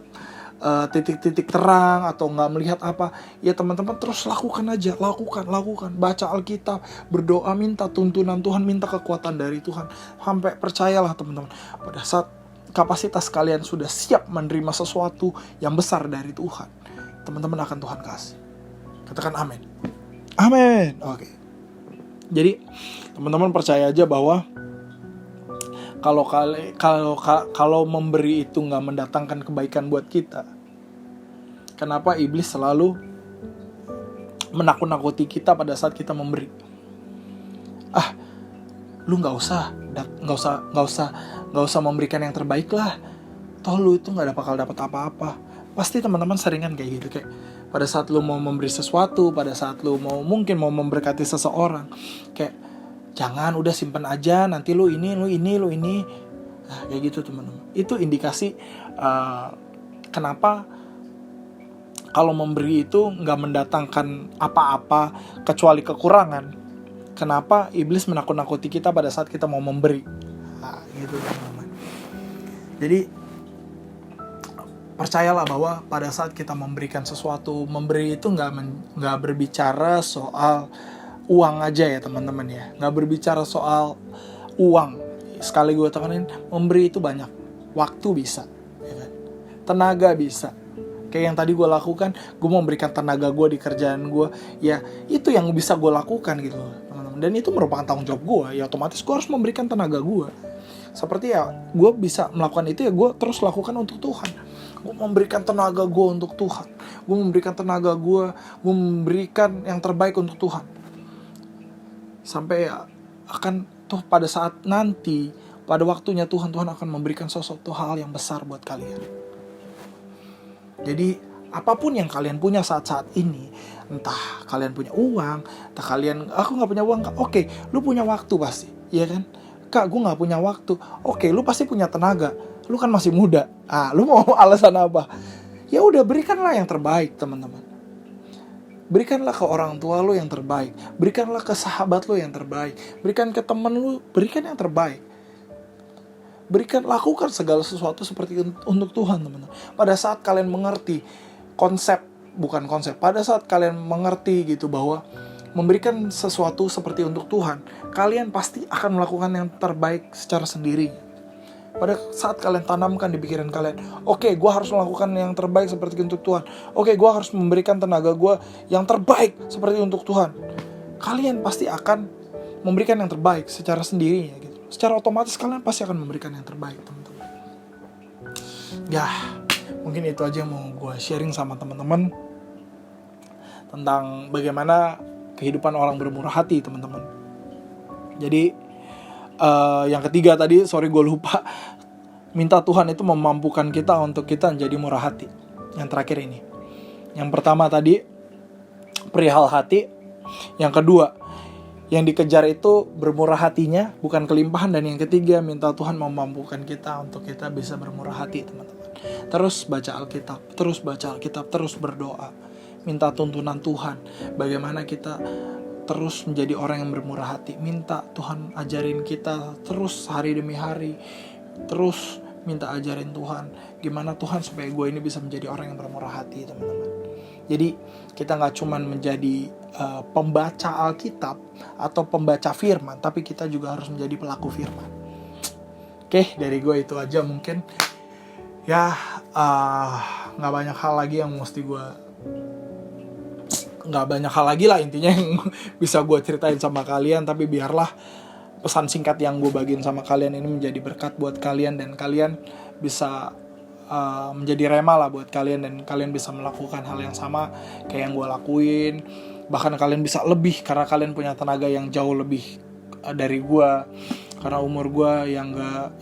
titik-titik terang atau nggak melihat apa, ya teman-teman terus lakukan aja, lakukan, baca Alkitab, berdoa, minta tuntunan Tuhan, minta kekuatan dari Tuhan, sampai percayalah teman-teman, pada saat kapasitas kalian sudah siap menerima sesuatu yang besar dari Tuhan, teman-teman akan Tuhan kasih. Katakan amin. Amin. Oke. Jadi teman-teman percaya aja bahwa kalau memberi itu nggak mendatangkan kebaikan buat kita, kenapa iblis selalu menakut-nakuti kita pada saat kita memberi? Lu nggak usah memberikan yang terbaik lah. Toh lu itu nggak bakal dapat apa-apa. Pasti teman-teman seringan kayak gitu, kayak pada saat lu mau memberi sesuatu, pada saat lu mungkin mau memberkati seseorang, kayak jangan, udah simpen aja, nanti lu ini. Nah, kayak gitu teman-teman. Itu indikasi kenapa kalau memberi itu nggak mendatangkan apa-apa kecuali kekurangan. Kenapa iblis menakut-nakuti kita pada saat kita mau memberi. Nah, gitu teman-teman. Jadi percayalah bahwa pada saat kita memberikan sesuatu, memberi itu nggak berbicara soal uang aja ya teman-teman ya, nggak berbicara soal uang. Sekali gue tekanin, memberi itu banyak. Waktu bisa, ya kan? Tenaga bisa. Kayak yang tadi gue lakukan, gue memberikan tenaga gue di kerjaan gue, ya itu yang bisa gue lakukan gitu teman-teman. Dan itu merupakan tanggung jawab gue, ya otomatis gue harus memberikan tenaga gue. Seperti ya gue bisa melakukan itu, ya gue terus lakukan untuk Tuhan. Gue memberikan tenaga gue untuk Tuhan. Gue memberikan tenaga gue memberikan yang terbaik untuk Tuhan. Sampai ya akan tuh pada saat nanti, pada waktunya Tuhan akan memberikan sesuatu hal yang besar buat kalian. Jadi apapun yang kalian punya saat-saat ini, entah kalian punya uang, entah kalian, aku gak punya uang, oke, lu punya waktu pasti, iya kan? Kak, gue gak punya waktu, oke, lu pasti punya tenaga, lu kan masih muda, lu mau alasan apa? Ya udah, berikanlah yang terbaik teman-teman. Berikanlah ke orang tua lu yang terbaik, berikanlah ke sahabat lu yang terbaik, berikan ke teman lu, berikan yang terbaik. Lakukan segala sesuatu seperti untuk Tuhan teman-teman. Pada saat kalian mengerti pada saat kalian mengerti gitu bahwa memberikan sesuatu seperti untuk Tuhan, kalian pasti akan melakukan yang terbaik secara sendiri. Pada saat kalian tanamkan di pikiran kalian, oke, gue harus melakukan yang terbaik seperti untuk Tuhan. Oke, gue harus memberikan tenaga gue yang terbaik seperti untuk Tuhan. Kalian pasti akan memberikan yang terbaik secara sendirinya gitu. Secara otomatis kalian pasti akan memberikan yang terbaik teman-teman. Ya, mungkin itu aja yang mau gue sharing sama teman-teman tentang bagaimana kehidupan orang bermurah hati, teman-teman. Jadi yang ketiga tadi, sorry gue lupa, minta Tuhan itu memampukan kita untuk kita menjadi murah hati. Yang terakhir ini, yang pertama tadi perihal hati, yang kedua yang dikejar itu bermurah hatinya, bukan kelimpahan, dan yang ketiga minta Tuhan memampukan kita untuk kita bisa bermurah hati, teman-teman. Terus baca Alkitab, terus berdoa, minta tuntunan Tuhan bagaimana kita terus menjadi orang yang bermurah hati. Minta Tuhan ajarin kita terus hari demi hari, terus minta ajarin Tuhan gimana Tuhan supaya gue ini bisa menjadi orang yang bermurah hati, teman-teman. Jadi kita gak cuman menjadi pembaca Alkitab atau pembaca firman, tapi kita juga harus menjadi pelaku firman. Oke, dari gue itu aja mungkin. Ya, gak banyak hal lagi yang mesti gue, gak banyak hal lagi lah intinya yang bisa gue ceritain sama kalian. Tapi biarlah pesan singkat yang gue bagiin sama kalian ini menjadi berkat buat kalian, dan kalian bisa menjadi rema lah buat kalian, dan kalian bisa melakukan hal yang sama kayak yang gue lakuin. Bahkan kalian bisa lebih karena kalian punya tenaga yang jauh lebih dari gue, karena umur gue yang gak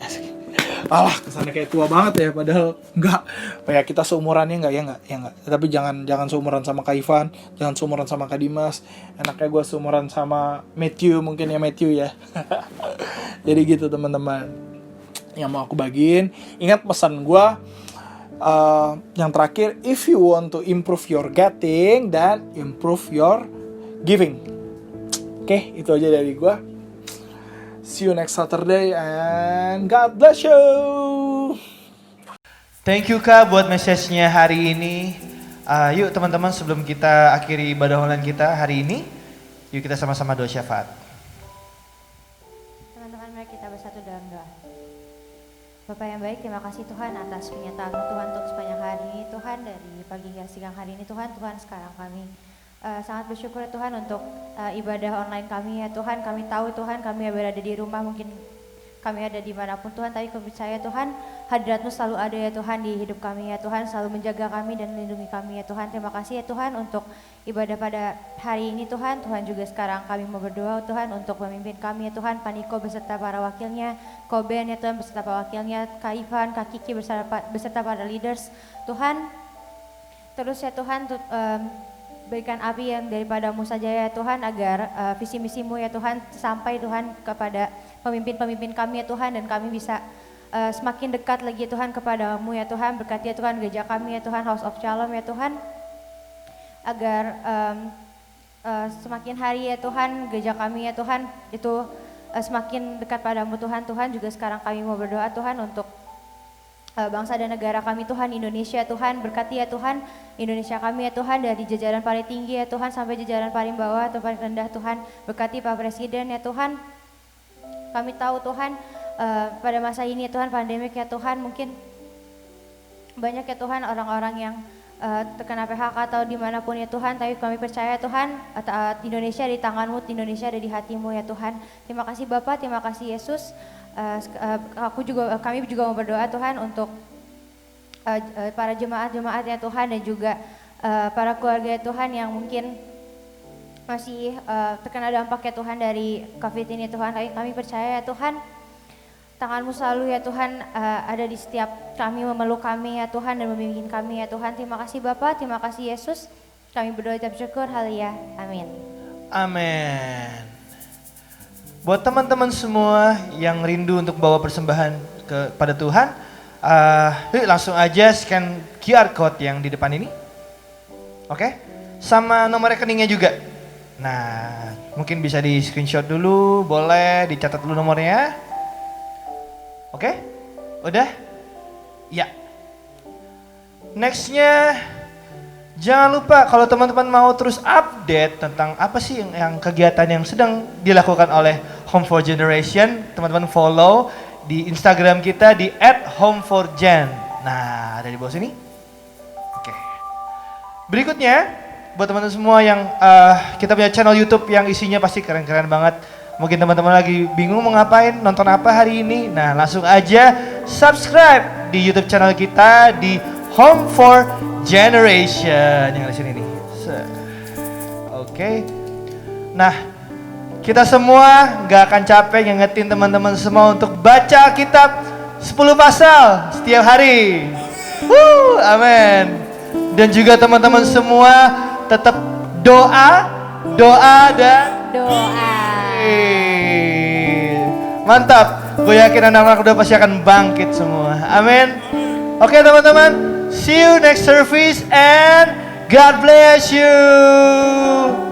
kesannya kayak tua banget ya, padahal enggak. Kayak kita seumurannya enggak, ya enggak. Tapi jangan seumuran sama Kak Ivan, jangan seumuran sama Kak Dimas. Enaknya gue seumuran sama Matthew, mungkin ya Matthew ya. Jadi gitu teman-teman yang mau aku bagiin. Ingat pesan gue yang terakhir, if you want to improve your getting, dan improve your giving. Oke, itu aja dari gue. See you next Saturday and God bless you. Thank you Kak buat message-nya hari ini. Yuk teman-teman, sebelum kita akhiri ibadah online kita hari ini, yuk kita sama-sama doa syafaat. Teman-teman, mari kita bersatu dalam doa. Bapak yang baik, terima kasih Tuhan atas penyataan Tuhan untuk sepanjang hari ini. Tuhan, dari pagi hingga siang hari ini Tuhan sekarang kami sangat bersyukur Tuhan untuk ibadah online kami ya Tuhan. Kami tahu Tuhan kami berada di rumah, mungkin kami ada dimanapun Tuhan, tapi kami percaya Tuhan hadirat-Mu selalu ada ya Tuhan di hidup kami ya Tuhan, selalu menjaga kami dan melindungi kami ya Tuhan. Terima kasih ya Tuhan untuk ibadah pada hari ini Tuhan. Tuhan juga sekarang kami mau berdoa Tuhan untuk pemimpin kami ya Tuhan, Paniko beserta para wakilnya, Koben ya Tuhan beserta para wakilnya, Kak Ivan, Kak Kiki beserta para leaders Tuhan. Terus ya Tuhan berikan api yang daripada-Mu saja ya Tuhan, agar visi misi-Mu ya Tuhan sampai Tuhan kepada pemimpin-pemimpin kami ya Tuhan, dan kami bisa semakin dekat lagi Tuhan kepada-Mu ya Tuhan. Berkati ya Tuhan gereja kami ya Tuhan, House of Shalom ya Tuhan, agar semakin hari ya Tuhan gereja kami ya Tuhan itu semakin dekat pada-Mu Tuhan. Tuhan juga sekarang kami mau berdoa Tuhan untuk bangsa dan negara kami Tuhan, Indonesia Tuhan. Berkati ya Tuhan Indonesia kami ya Tuhan, dari jajaran paling tinggi ya Tuhan sampai jajaran paling bawah atau paling rendah Tuhan. Berkati Pak Presiden ya Tuhan. Kami tahu Tuhan pada masa ini ya Tuhan, pandemik ya Tuhan, mungkin banyak ya Tuhan orang-orang yang terkena PHK atau dimanapun ya Tuhan, tapi kami percaya Tuhan Indonesia di tangan-Mu, Indonesia ada di hati-Mu ya Tuhan. Terima kasih Bapak, terima kasih Yesus. Kami juga mau berdoa Tuhan untuk para jemaat-jemaat ya Tuhan, dan juga para keluarga ya Tuhan yang mungkin masih terkena dampak ya Tuhan dari COVID ini Tuhan. Kami percaya ya Tuhan tangan-Mu selalu ya Tuhan ada di setiap kami, memeluk kami ya Tuhan dan membimbing kami ya Tuhan. Terima kasih Bapa, terima kasih Yesus. Kami berdoa dan bersyukur, haleluya, amin. Amin. Buat teman-teman semua yang rindu untuk bawa persembahan kepada Tuhan, yuk langsung aja scan QR code yang di depan ini. Oke? Sama nomor rekeningnya juga. Nah, mungkin bisa di screenshot dulu, boleh dicatat dulu nomornya. Oke? Udah? Ya. Nextnya, jangan lupa kalau teman-teman mau terus update tentang apa sih yang kegiatan yang sedang dilakukan oleh Home for Generation, teman-teman follow di Instagram kita di @home4gen. Nah, ada di bawah sini. Oke. Berikutnya, buat teman-teman semua yang kita punya channel YouTube yang isinya pasti keren-keren banget. Mungkin teman-teman lagi bingung mau ngapain, nonton apa hari ini. Nah, langsung aja subscribe di YouTube channel kita di Home for Generation yang di sini nih. Oke. Nah, kita semua nggak akan capek ngingetin teman-teman semua untuk baca kitab 10 pasal setiap hari. Amin. Dan juga teman-teman semua tetap doa dan Doa. mantap. Gue yakin anak-anak udah pasti akan bangkit semua. Amin. Oke teman-teman, see you next service and God bless you.